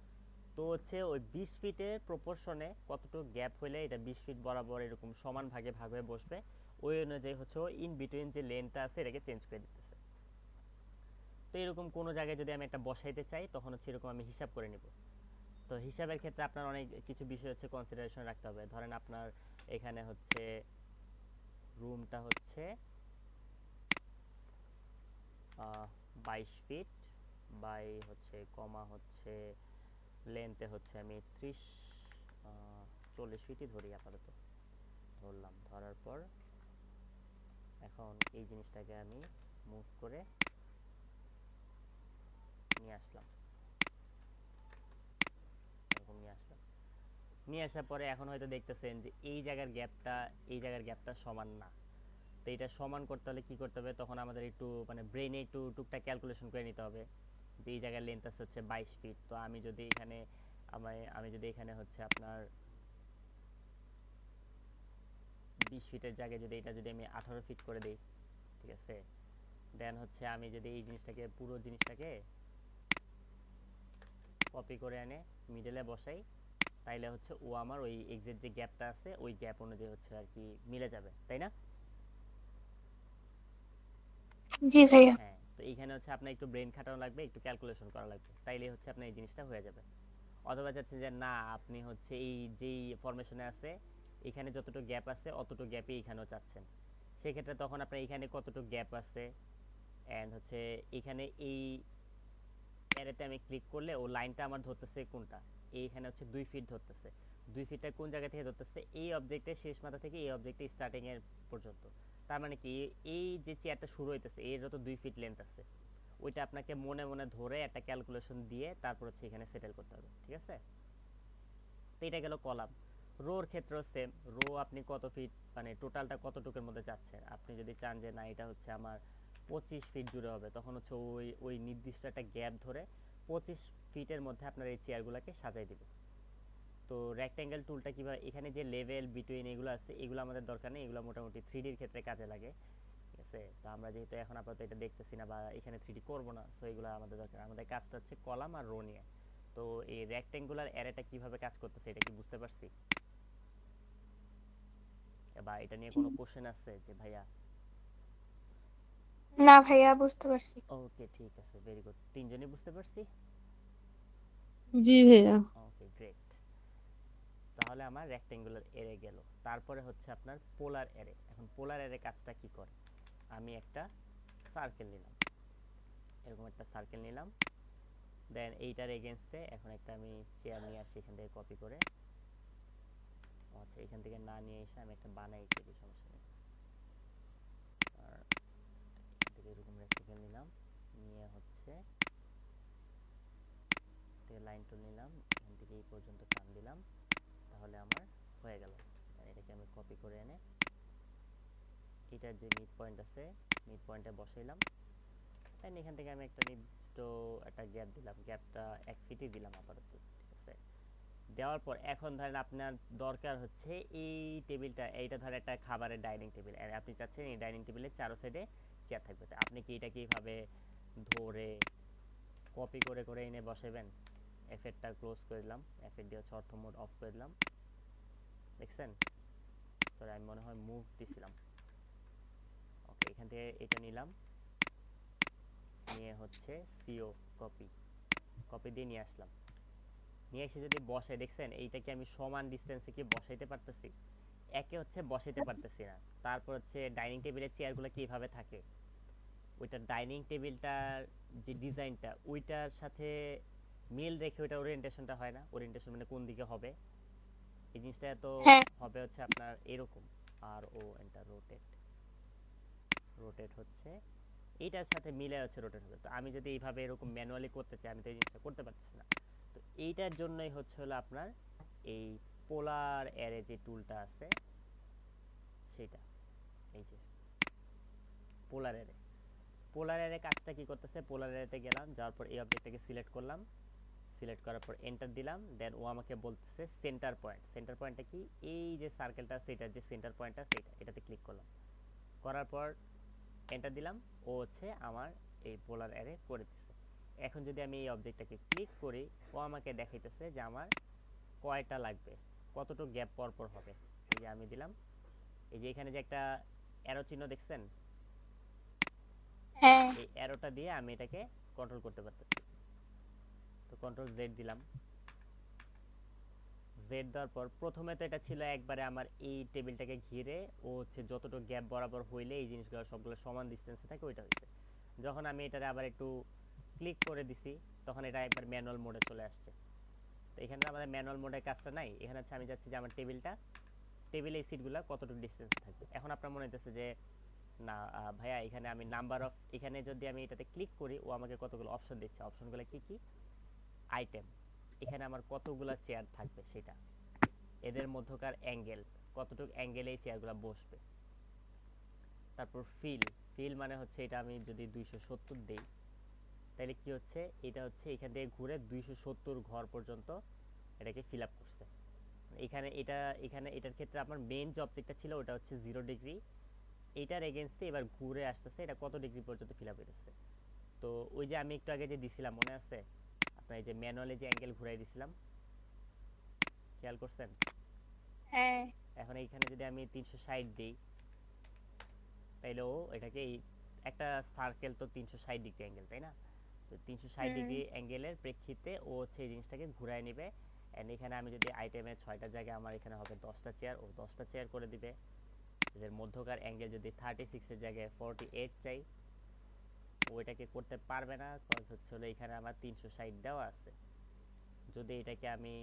তো হচ্ছে ওই 20 ফিটের প্রপোর্শনে কতটুকু গ্যাপ হলে এটা 20 ফিট বরাবর এরকম সমান ভাগে ভাগ হয়ে বসবে, ওই অনুযায়ী হচ্ছে ইন বিটুইন যে লেন্থটা আছে এটাকে চেঞ্জ করে দিতেছে। তো এরকম কোনো জায়গায় যদি আমি একটা বসাইতে চাই তখন হচ্ছে এরকম আমি হিসাব করে নিব। তো হিসাবের ক্ষেত্রে আপনার অনেক কিছু বিষয় হচ্ছে কনসিডারেশন রাখতে হবে। ধরেন আপনার এখানে হচ্ছে রুমটা হচ্ছে 22 ফিট বাই হচ্ছে কমা হচ্ছে লেন্থে হচ্ছে আমি 40 ফিটই ধরি আপাতত, ধরলাম। ধরার পর এখন এই জিনিসটাকে আমি মুভ করে নিয়ে আসলাম, এরকম নিয়ে আসলাম। নিয়ে আসার পরে এখন হয়তো দেখতেছেন যে এই জায়গার গ্যাপটা এই জায়গার গ্যাপটা সমান না। তো এটা সমান করতে হলে কি করতে হবে, তখন আমাদের একটু মানে ব্রেইনে একটু টুকটাক ক্যালকুলেশন করে নিতে হবে যে এই জায়গার লেন্থ আছে হচ্ছে 22 ফিট। তো আমি যদি এখানে আমি যদি এখানে হচ্ছে আপনার 20 ফিটের জায়গায় যদি এটা যদি আমি 18 ফিট করে দেই, ঠিক আছে, দেন হচ্ছে আমি যদি এই জিনিসটাকে পুরো জিনিসটাকে কপি করে এনে মিডলে বসাই, তাইলে হচ্ছে ও আমার ওই এক্সাক্ট যে গ্যাপটা আছে ওই গ্যাপ অনুযায়ী হচ্ছে আর কি মিলে যাবে, তাই না? জি ভাইয়া। হ্যাঁ, তো এইখানে হচ্ছে আপনার একটু ব্রেন খাটানো লাগবে, একটু ক্যালকুলেশন করা লাগবে, তাইলে হচ্ছে আপনার এই জিনিসটা হয়ে যাবে। অথবা চাচ্ছেন যে না আপনি হচ্ছে এই যেই ফরমেশনে আছে এখানে যতটুকু গ্যাপ আছে অতটুকু গ্যাপই এখানেও চাচ্ছেন, সেক্ষেত্রে তখন আপনার এখানে কতটুকু গ্যাপ আছে অ্যান্ড হচ্ছে এখানে এই অ্যারেতে আমি ক্লিক করলে ও লাইনটা আমার ধরতেছে কোনটা, এইখানে হচ্ছে 2 ফিট ধরতেছে। 2 ফিটটা কোন জায়গা থেকে ধরতেছে, এই অবজেক্টের শেষ মাথা থেকে এই অবজেক্টের স্টার্টিং এর পর্যন্ত। তার মানে কি এই যে চেয়ারটা শুরু হইতেছে এর যত 2 ফিট লেন্থ আছে ওইটা আপনাকে মনে মনে ধরে একটা ক্যালকুলেশন দিয়ে তারপর হচ্ছে এখানে সেটেল করতে হবে, ঠিক আছে? তো এটা গেল কলাম। রোর ক্ষেত্রেও সেম, রো আপনি কত ফিট মানে টোটালটা কতটুকুর মধ্যে চাচ্ছেন। আপনি যদি চান যে না এটা হচ্ছে আমার 25 ফিট জুড়ে হবে তখন হচ্ছে ওই ওই নির্দিষ্ট একটা গ্যাপ ধরে 25 ফিটের মধ্যে আপনার এই চেয়ারগুলোকে সাজাই দিবে। তো রেক্ট্যাঙ্গেল টুলটা কিভাবে, এখানে যে লেভেল বিটুইন এগুলো আছে এগুলো আমাদের দরকার নেই, এগুলো মোটামুটি 3Dর ক্ষেত্রে কাজে লাগে, ঠিক আছে? তো আমরা যেহেতু এখন আপাতত এটা দেখতেছি না বা এখানে 3D করব না, সো এগুলো আমাদের দরকার, আমাদের কাজটা হচ্ছে কলাম আর রো নিয়ে। তো এই রেক্ট্যাঙ্গুলার অ্যারেটা কিভাবে কাজ করতেছে এটা কি বুঝতে পারছি? বা এটা নিয়ে কোনো কোশ্চেন আছে যে ভাইয়া? না ভাইয়া, বুঝতে পারছি। ওকে ঠিক আছে, ভেরি গুড, তিনজনই বুঝতে পারছি। জি ভাইয়া। Okay great. তাহলে আমার রেক্ট্যাঙ্গুলার অ্যারে গেল। তারপরে হচ্ছে আপনার পোলার অ্যারে। এখন পোলার অ্যারে কাজটা কি করে, আমি একটা সার্কেল নিলাম, এরকম একটা সার্কেল নিলাম, দেন এইটার এগেনস্টে এখন একটা আমি চেয়ার নিয়ে আসি এখান থেকে কপি করে, আচ্ছা এখান থেকে না নিয়ে এসে আমি একটা বানাই করি, সমস্যা নেই। আর এখান থেকে এরকম রেক্টেঙ্গেল নিলাম, নিয়ে হচ্ছে থেকে লাইন টুল নিলাম, এখান থেকে এই পর্যন্ত টান দিলাম, তাহলে আমার হয়ে গেল। এটাকে আমি কপি করে এনে এটার যে মিড পয়েন্ট আছে মিড পয়েন্টে বসাইলাম, দেন এখান থেকে আমি একটা নির্দিষ্ট একটা গ্যাপ দিলাম, গ্যাপটা 1 ফিটই দিলাম আপাতত, ঠিক আছে? দেওয়ার পর এখন ধরেন আপনার দরকার হচ্ছে এই টেবিলটা, এইটা ধরেন একটা খাবারের ডাইনিং টেবিল, আর আপনি চাচ্ছেন এই ডাইনিং টেবিলের চারো সাইডে চেয়ার থাকবে, তো আপনি কি এটাকে এইভাবে ধরে কপি করে করে এনে বসাবেন। এফেক্টটা ক্লোজ করে দিলাম, এফেক্ট দিয়ে হচ্ছে অর্থ মোড অফ করে দিলাম, দেখছেন? সরি আমি মনে হয় মুভ দিছিলাম। ওকে, এখান থেকে এটা নিলাম, নিয়ে হচ্ছে সিও কপি, কপি দিয়ে নিয়ে আসলাম, নিয়ে এসে যদি বসাই, দেখছেন এইটাকে আমি সমান ডিস্টেন্সে কি বসাইতে পারতেছি, একে হচ্ছে বসাইতে পারতেছি না। তারপর হচ্ছে ডাইনিং টেবিলের চেয়ারগুলো কিভাবে থাকে, ওইটা ডাইনিং টেবিলটার যে ডিজাইনটা ওইটার সাথে মিল রেখে ওইটা ওরিয়েন্টেশনটা হয় না, ওরিয়েন্টেশন মানে কোন দিকে হবে, এই জিনিসটা তো হ্যাঁ। হবে হচ্ছে আপনার এরকম। আর ও এন্টার রোটেট, রোটেট হচ্ছে এইটার সাথে মিলে হচ্ছে রোটেট হবে। তো আমি যদি এইভাবে এরকম ম্যানুয়ালি করতে চাই, আমি তো এই জিনিসটা করতে পারতেছি না। তো এইটার জন্যই হচ্ছে হলো আপনার এই পোলার অ্যারে যে টুলটা আছে সেটা, এই যে পোলার অ্যারে। পোলার অ্যারে কাজটা কি করতেছে, পোলার অ্যারেতে গেলাম, যাওয়ার পর এই অবজেক্টটাকে সিলেক্ট করলাম, সিলেক্ট করার পর এন্টার দিলাম, দেন ও আমাকে বলতেছে সেন্টার পয়েন্ট। সেন্টার পয়েন্টটা কি, এই যে সার্কেলটা সেটার যে সেন্টার পয়েন্টটা সেটা, এটাতে ক্লিক করলাম, করার পর এন্টার দিলাম, ও হচ্ছে আমার এই পোলার অ্যারে করে দিচ্ছে। এখন যদি আমি এই অবজেক্টটাকে ক্লিক করি, ও আমাকে দেখাইতেছে যে আমার কয়টা লাগবে, কতটুকু গ্যাপ পর পর হবে। এই যে আমি দিলাম, এই যে এখানে যে একটা অ্যারো চিহ্ন দেখছেন, হ্যাঁ এই অ্যারোটা দিয়ে আমি এটাকে কন্ট্রোল করতে পারতেছি। তো কন্ট্রোল জেড দিলাম, জেড দেওয়ার পর প্রথমে তো এটা ছিল একবারে আমার এই টেবিলটাকে ঘিরে, ও হচ্ছে যতটুকু গ্যাপ বরাবর হইলে এই জিনিসগুলো সবগুলো সমান ডিস্টেন্সে থাকে ওইটা হয়েছে। যখন আমি এটারে আবার একটু ক্লিক করে দিছি, তখন এটা একবার ম্যানুয়াল মোডে চলে আসছে। তো এখানে আমাদের ম্যানুয়াল মোডের কাজটা নাই, এখানে হচ্ছে আমি যাচ্ছি যে আমার টেবিলে এই সিটগুলো কতটুকু ডিস্টেন্সে থাকবে। এখন আপনার মনে হইতেছে যে না ভাইয়া, এখানে আমি নাম্বার অফ, এখানে যদি আমি এটাতে ক্লিক করি, ও আমাকে কতগুলো অপশন দিচ্ছে। অপশনগুলো কি কি, আইটেম, এখানে আমার কতগুলো চেয়ার থাকবে সেটা, এদের মধ্যকার অ্যাঙ্গেল, কতটুকু অ্যাঙ্গেলে এই চেয়ারগুলো বসবে। তারপর ফিল মানে হচ্ছে এটা আমি যদি 270 দেই, তাহলে কি হচ্ছে, এটা হচ্ছে এখান থেকে ঘুরে 270 ঘর পর্যন্ত এটাকে ফিল আপ করছে। এখানে এটার ক্ষেত্রে আমার মেইন যে অবজেক্টটা ছিল ওটা হচ্ছে 0 ডিগ্রি, এইটার এগেনস্টে এবার ঘুরে আসতেছে এটা কত ডিগ্রি পর্যন্ত ফিল আপ হইতেছে। তো ওই যে আমি একটু আগে যে দিছিলাম মনে আছে আপনার, এই যে ম্যানুয়ালি যে অ্যাঙ্গেল ঘুরাই দিছিলাম, খেয়াল করছেন? হ্যাঁ এখন এইখানে যদি আমি 360 দিই, তাইলে ও এটাকে এই একটা সার্কেল তো 360 ডিগ্রি অ্যাঙ্গেল, তাই না? তো 360 ডিগ্রি অ্যাঙ্গেলের প্রেক্ষিতে ও হচ্ছে এই জিনিসটাকে ঘুরায় নেবে। অ্যান্ড এখানে আমি যদি আইটেমের 6টা জায়গায় আমার এখানে হবে 10টা চেয়ার, ও 10টা চেয়ার করে দিবে। এদের মধ্যকার অ্যাঙ্গেল যদি 36 এর জায়গায় 48 চাই, ও এটাকে করতে পারবে না, কজ হচ্ছে হলো এখানে আমার 360 দেওয়া আছে। যদি এটাকে আমি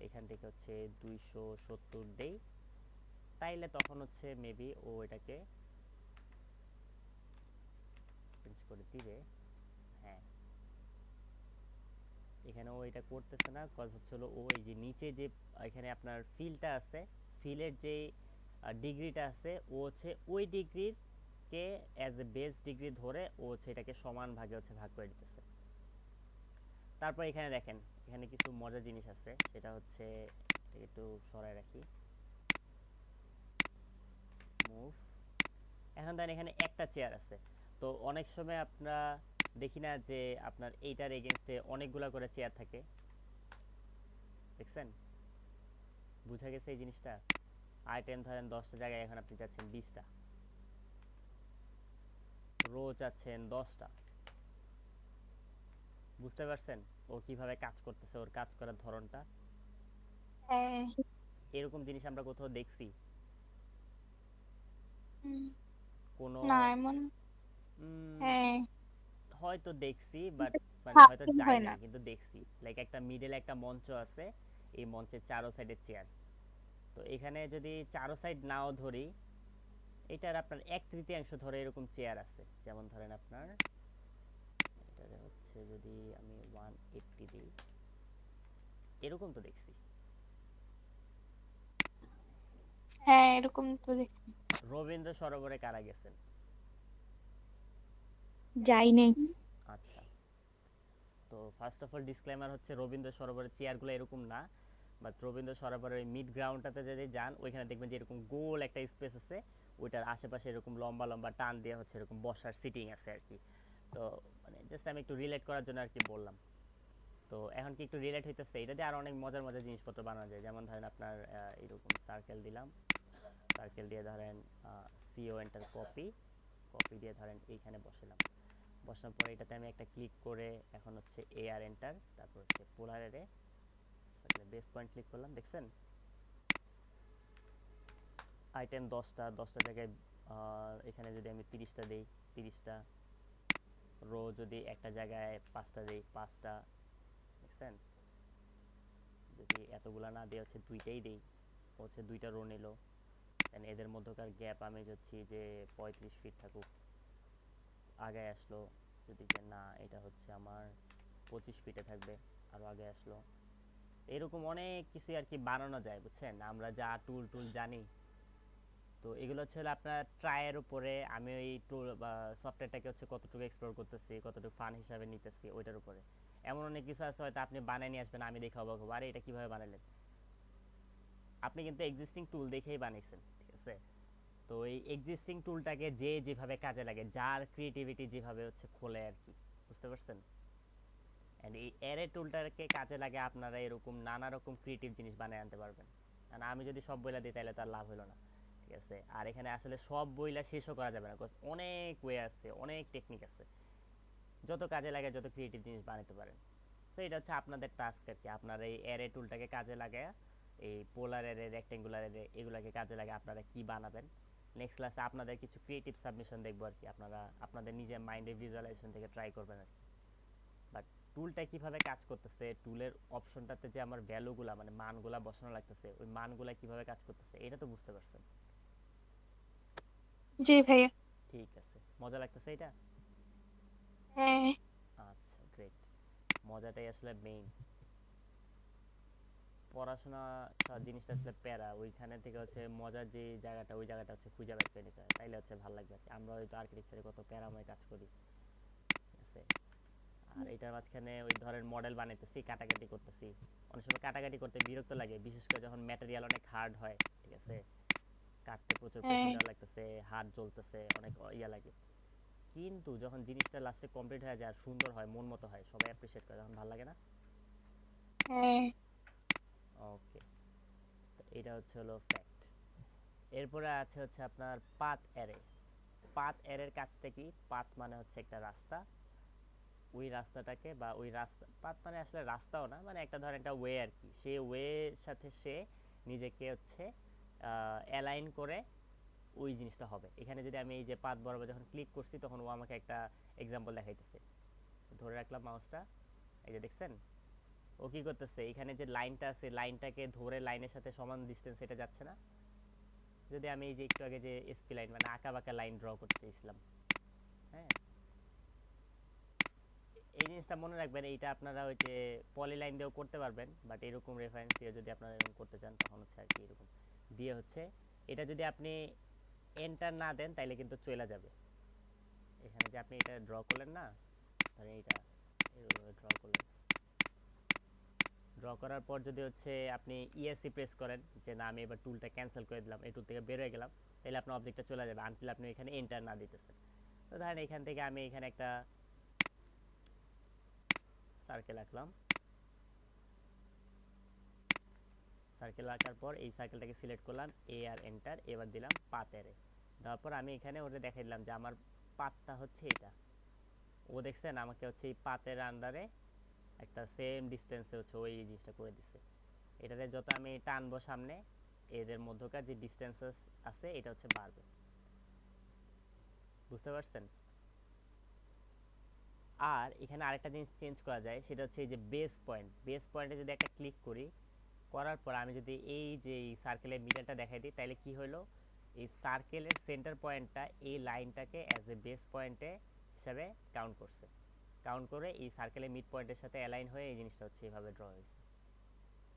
এখান থেকে হচ্ছে 270 দেই, তাইলে তখন হচ্ছে মেবি ও এটাকে চেঞ্জ করে দিবে। হ্যাঁ, এখানে ও এটা করতেছে না, কজ হচ্ছে হলো ও এই যে নিচে যে এখানে আপনার ফিলটা আছে, ফিলের যে ডিগ্রিটা আছে, ও হচ্ছে ওই ডিগ্রির কে অ্যাজ এ বেস ডিগ্রি ধরে ও হচ্ছে এটাকে সমান ভাগে হচ্ছে ভাগ করে দিতেছে। তারপর এখানে দেখেন, এখানে কিছু মজার জিনিস আছে, সেটা হচ্ছে এটাকে একটু সরায় রাখি, মুভ। এখন দেখেন এখানে একটা চেয়ার আছে, তো অনেক সময় আমরা দেখি না যে আপনার এইটার এগেনস্টে অনেকগুলা করে চেয়ার থাকে, দেখছেন? বুঝা গেছে এই জিনিসটা? আইটেম ধরেন 10টা জায়গায়, এখন আপনি চাচ্ছেন 20টা, রো চাচ্ছেন 10টা। বুঝতে পারছেন ও কিভাবে কাজ করতেছে, ওর কাজ করার ধরনটা? হ্যাঁ এরকম জিনিস আমরা কোথাও দেখছি উম, কোনো? না এমন। উম, হ্যাঁ হয়তো দেখছি, বাট মানে হয়তো সাবধান যাই হয় না। নাই, কিন্তু দেখছি লাইক একটা মিডলে একটা মঞ্চ আছে, এই মঞ্চের চারো সাইডে চেয়ার। তো এখানে যদি চারো সাইড নাও ধরি, এটার আপনার 1/3 ধরে এরকম চেয়ার আছে। যেমন ধরেন আপনার এটারে হচ্ছে যদি আমি 180 দিই, এরকম তো দেখছি। হ্যাঁ এরকম তো দেখি। রবীন্দ্র সরোবরে কারা গেছেন? যাই নাই। আচ্ছা, তো ফার্স্ট অফ অল ডিসক্লেমার হচ্ছে রবীন্দ্র সরোবরের চেয়ারগুলো এরকম না, বাট রবীন্দ্র সরোবরের ওই মিড গ্রাউন্ডটাতে যদি যান, ওইখানে দেখবেন যে এরকম গোল একটা স্পেস আছে, ওইটার আশেপাশে এরকম লম্বা লম্বা টান দিয়ে হচ্ছে এরকম বসার সিটিং আছে আর কি। তো মানে জাস্ট আমি একটু রিলেট করার জন্য আর কি বললাম। তো এখন কি একটু রিলেট হইতেছে? এটা দিয়ে আর অনেক মজার মজার জিনিসপত্র বানানো যায়। যেমন ধরেন আপনার এরকম সার্কেল দিলাম, সার্কেল দিয়ে ধরেন সিও এন্টার কপি, কপি দিয়ে ধরেন এইখানে বসালাম, বসানোর পরে এটাতে আমি একটা ক্লিক করে এখন হচ্ছে এ আর এন্টার, তারপর হচ্ছে পোলার এরে বেস পয়েন্ট ক্লিক করলাম, দেখছেন? আইটেম 10টা, 10টা জায়গায় এখানে যদি আমি 30টা দিই, 30টা, রো যদি একটা জায়গায় 5টা দিই, 5টা, দেখছেন? যদি এতগুলা না দিয়ে হচ্ছে 2টাই দিই, হচ্ছে 2টা রো নিল। দেন এদের মধ্যকার গ্যাপ আমি যাচ্ছি যে 35 ফিট থাকুক, আগে আসলো, যদি যে না এটা হচ্ছে আমার 25 ফিটে থাকবে, আরো আগে আসলো। এরকম অনেক কিছু আর কি বানানো যায়, বুঝছেন, আমরা যা টুল টুল জানি। তো এগুলো হচ্ছে হলো আপনার ট্রায়ের উপরে, আমি ওই টুল বা সফটওয়্যারটাকে হচ্ছে কতটুকু এক্সপ্লোর করতেছি, কতটুকু ফান হিসাবে নিতেছি, ওইটার উপরে। এমন অনেক কিছু আছে হয়তো আপনি বানিয়ে নিয়ে আসবেন, আমি দেখে অবাক হবো, আরে এটা কিভাবে বানালেন। আপনি কিন্তু এক্সিস্টিং টুল দেখেই বানাইছেন, ঠিক আছে। তো এই এক্সিস্টিং টুলটাকে যে যেভাবে কাজে লাগে, যার ক্রিয়েটিভিটি যেভাবে হচ্ছে খোলে আর কি, বুঝতে পারছেন। এন্ড এই অ্যারে টুলটাকে কাজে লাগে আপনারা এরকম নানা রকম ক্রিয়েটিভ জিনিস বানিয়ে আনতে পারবেন। কারণ আমি যদি সব বইলা দিই তাহলে তো আর লাভ হলো না, ঠিক আছে। আর এখানে আসলে সব বইলা শেষও করা যাবে না, কজ অনেক ওয়ে আছে, অনেক টেকনিক আছে, যত কাজে লাগে যত ক্রিয়েটিভ জিনিস বানাতে পারেন। সো এটা হচ্ছে আপনাদের টাস্ক আর কি, আপনার এই অ্যারে টুলটাকে কাজে লাগায় এই পোলার অ্যারে, রেক্টেঙ্গুলার অ্যারে, এগুলাকে কাজে লাগে আপনারা কি বানাবেন। নেক্সট ক্লাসে আপনাদের কিছু ক্রিয়েটিভ সাবমিশন দেখবো আর কি, আপনারা আপনাদের নিজের মাইন্ডে ভিজুয়ালাইজেশন থেকে ট্রাই করবেন আর কি। বাট টুলটা কিভাবে কাজ করতেছে, টুলের অপশনটাতে যে আমার ভ্যালুগুলা মানে মানগুলা বসানো লাগতেছে, ওই মানগুলা কিভাবে কাজ করতেছে এটা তো বুঝতে পারছেন। জি ভাইয়া। ঠিক আছে, মজা লাগতেছে এটা? হ্যাঁ। আচ্ছা, গ্রেট। মজাটাই আসলে মেইন। পড়াশোনা জিনিসটা আসলে প্যারা, ওইখানে থেকে হচ্ছে মজার যে জায়গাটা, ওই জায়গাটা হচ্ছে খুঁজে বের করে নিতে হয়, তাইলে হচ্ছে ভালো লাগবে আর কি। আমরা হয়তো আর্কিটেকচারে কত প্যারাময় কাজ করি, ঠিক আছে। আর এটার মাঝখানে ওই ধরেন মডেল বানাইতেছি, কাটাকাটি করতেছি, অনেক সময় কাটাকাটি করতে বিরক্ত লাগে, বিশেষ করে যখন ম্যাটেরিয়াল অনেক হার্ড হয়, ঠিক আছে। কাটতে প্রচুর হ্যাঁ। প্রেশার দেওয়া লাগতেছে, হাত জ্বলতেছে, অনেক ইয়া লাগে। কিন্তু যখন জিনিসটা লাস্টে কমপ্লিট হয়ে যায় আর সুন্দর হয়, মন মতো হয়, সবাই অ্যাপ্রিশিয়েট করে, তখন ভালো লাগে না? হ্যাঁ। ওকে, এটা হচ্ছে হলো ফ্যাক্ট। এরপরে আছে হচ্ছে আপনার পাথ অ্যারে। পাথ অ্যারের কাজটা কি? পাথ মানে হচ্ছে একটা রাস্তা, ওই রাস্তাটাকে বা ওই রাস্তা, পাথ মানে আসলে রাস্তাও না, মানে একটা ধরেন একটা ওয়ে আর কি, সেই ওয়ের সাথে সে নিজেকে হচ্ছে অ্যালাইন করে ওই জিনিসটা হবে। এখানে যদি আমি এই যে পাথ বরাবর যখন ক্লিক করছি তখন ও আমাকে একটা এক্সাম্পল দেখাইতেছে, ধরে রাখলাম মাউসটা, এই যে দেখছেন ও কি করতেছে, এখানে যে লাইনটা আছে লাইনটাকে ধরে লাইনের সাথে সমান ডিসটেন্স এটা যাচ্ছে না। যদি আমি এই যে একটু আগে যে এসপি লাইন মানে আঁকা বাঁকা লাইন ড্র করতে চাইছিলাম, হ্যাঁ, এই জিনিসটা মনে রাখবেন, এইটা আপনারা ওই যে পলি লাইন দিয়েও করতে পারবেন, বাট এরকম রেফারেন্স দিয়ে যদি আপনারা এরকম করতে চান তখন হচ্ছে আর কি এরকম দিয়ে হচ্ছে। এটা যদি আপনি এন্টার না দেন তাইলে কিন্তু চলে যাবে। এখানে যে আপনি এটা ড্র করলেন না, ধরেন এইটা এভাবে ড্র করলেন, ড্র করার পর যদি হচ্ছে আপনি ইএসসি প্রেস করেন যে না আমি এবার টুলটা ক্যান্সেল করে দিলাম, এই টুল থেকে বের হয়ে গেলাম, তাহলে আপনার অবজেক্টটা চলে যাবে আনটিল আপনি এখানে এন্টার না দিতেছেন। তো ধরেন এখান থেকে আমি এখানে একটা সার্কেল আঁকলাম, সার্কেল আঁকার পর এই সার্কেলটাকে সিলেক্ট করলাম, এ আর এন্টার, এবার দিলাম পাথ অ্যারে, দেওয়ার পর আমি এখানে ওটা দেখাই দিলাম যে আমার পাথটা হচ্ছে এটা। ও দেখছেন আমাকে হচ্ছে এই পাথের আন্ডারে একটা সেম ডিস্টেন্সে হচ্ছে ওই জিনিসটা করে দিচ্ছে। এটাতে যত আমি টানবো সামনে, এদের মধ্যকার যে ডিস্টেন্স আছে এটা হচ্ছে বাড়বে, বুঝতে পারছেন। আর এখানে আরেকটা জিনিস চেঞ্জ করা যায়, সেটা হচ্ছে এই যে বেস পয়েন্ট, বেস পয়েন্টে যদি একটা ক্লিক করি, করার পর আমি যদি এই যে সার্কেলের মিডলটা দেখাই দিই, তাহলে কি হলো, এই সার্কেলের সেন্টার পয়েন্টটা এই লাইনটাকে অ্যাজ এ বেস পয়েন্টে হিসাবে কাউন্ট করছে, কাউন্ট করে এই সার্কেলের মিড পয়েন্টের সাথে অ্যালাইন হয়ে এই জিনিসটা হচ্ছে এইভাবে ড্র হয়েছে,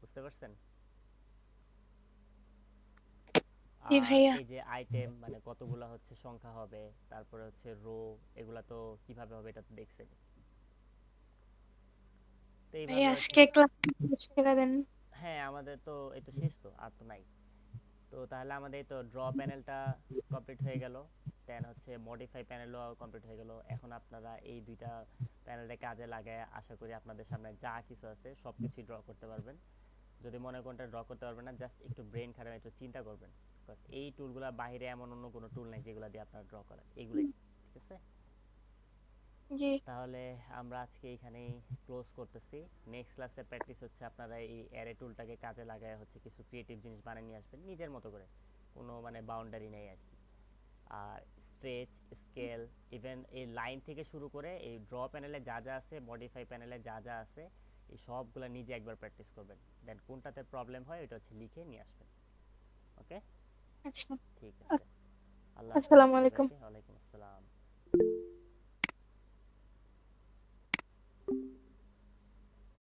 বুঝতে পারছেন। জি আর ভাইয়া। এই যে আইটেম মানে কতগুলো হচ্ছে সংখ্যা হবে, তারপরে হচ্ছে রো, এগুলা তো কিভাবে হবে এটা তো দেখছেন। তো ভাইয়া এইভাবে হচ্ছে, আজকে ক্লাস শেষ দেন। হ্যাঁ আমাদের তো এই তো শেষ, তো আর তো নাই। তো তাহলে আমাদের এই তো ড্র প্যানেলটা কমপ্লিট হয়ে গেল, দেন হচ্ছে মডিফাই প্যানেলও কমপ্লিট হয়ে গেল। এখন আপনারা এই দুইটা প্যানেলটা কাজে লাগায় আশা করি আপনাদের সামনে যা কিছু আছে সব কিছুই ড্র করতে পারবেন। যদি মনে কোনটা ড্র করতে পারবেন না, জাস্ট একটু ব্রেন খাটান, একটু চিন্তা করবেন, বাস এই টুলগুলো বাইরে এমন অন্য কোনো টুল নাই যেগুলো দিয়ে আপনারা ড্র করেন, এগুলাই, ঠিক আছে। জি। তাহলে আমরা আজকে এখানেই ক্লোজ করতেছি। নেক্সট ক্লাসে প্র্যাকটিস হচ্ছে আপনারা এই অ্যারে টুলটাকে কাজে লাগায় হচ্ছে কিছু ক্রিয়েটিভ জিনিস বানিয়ে নিয়ে আসবেন নিজের মতো করে, কোনো মানে বাউন্ডারি নেই আর কি। আর স্ট্রেচ, স্কেল, ইভেন এই লাইন থেকে শুরু করে এই ড্র প্যানেলে যা যা আছে, মডিফাই প্যানেলে যা যা আছে, এই সবগুলো নিজে একবার প্র্যাকটিস করবেন, দেন কোনটাতে প্রবলেম হয় ওটা হচ্ছে লিখে নিয়ে আসবেন। ওকে, আচ্ছা। ঠিক আছে। আল্লাহ হাফেজ আসসালামু আলাইকুম। সবাইকে, ওয়ালাইকুম আসসালাম।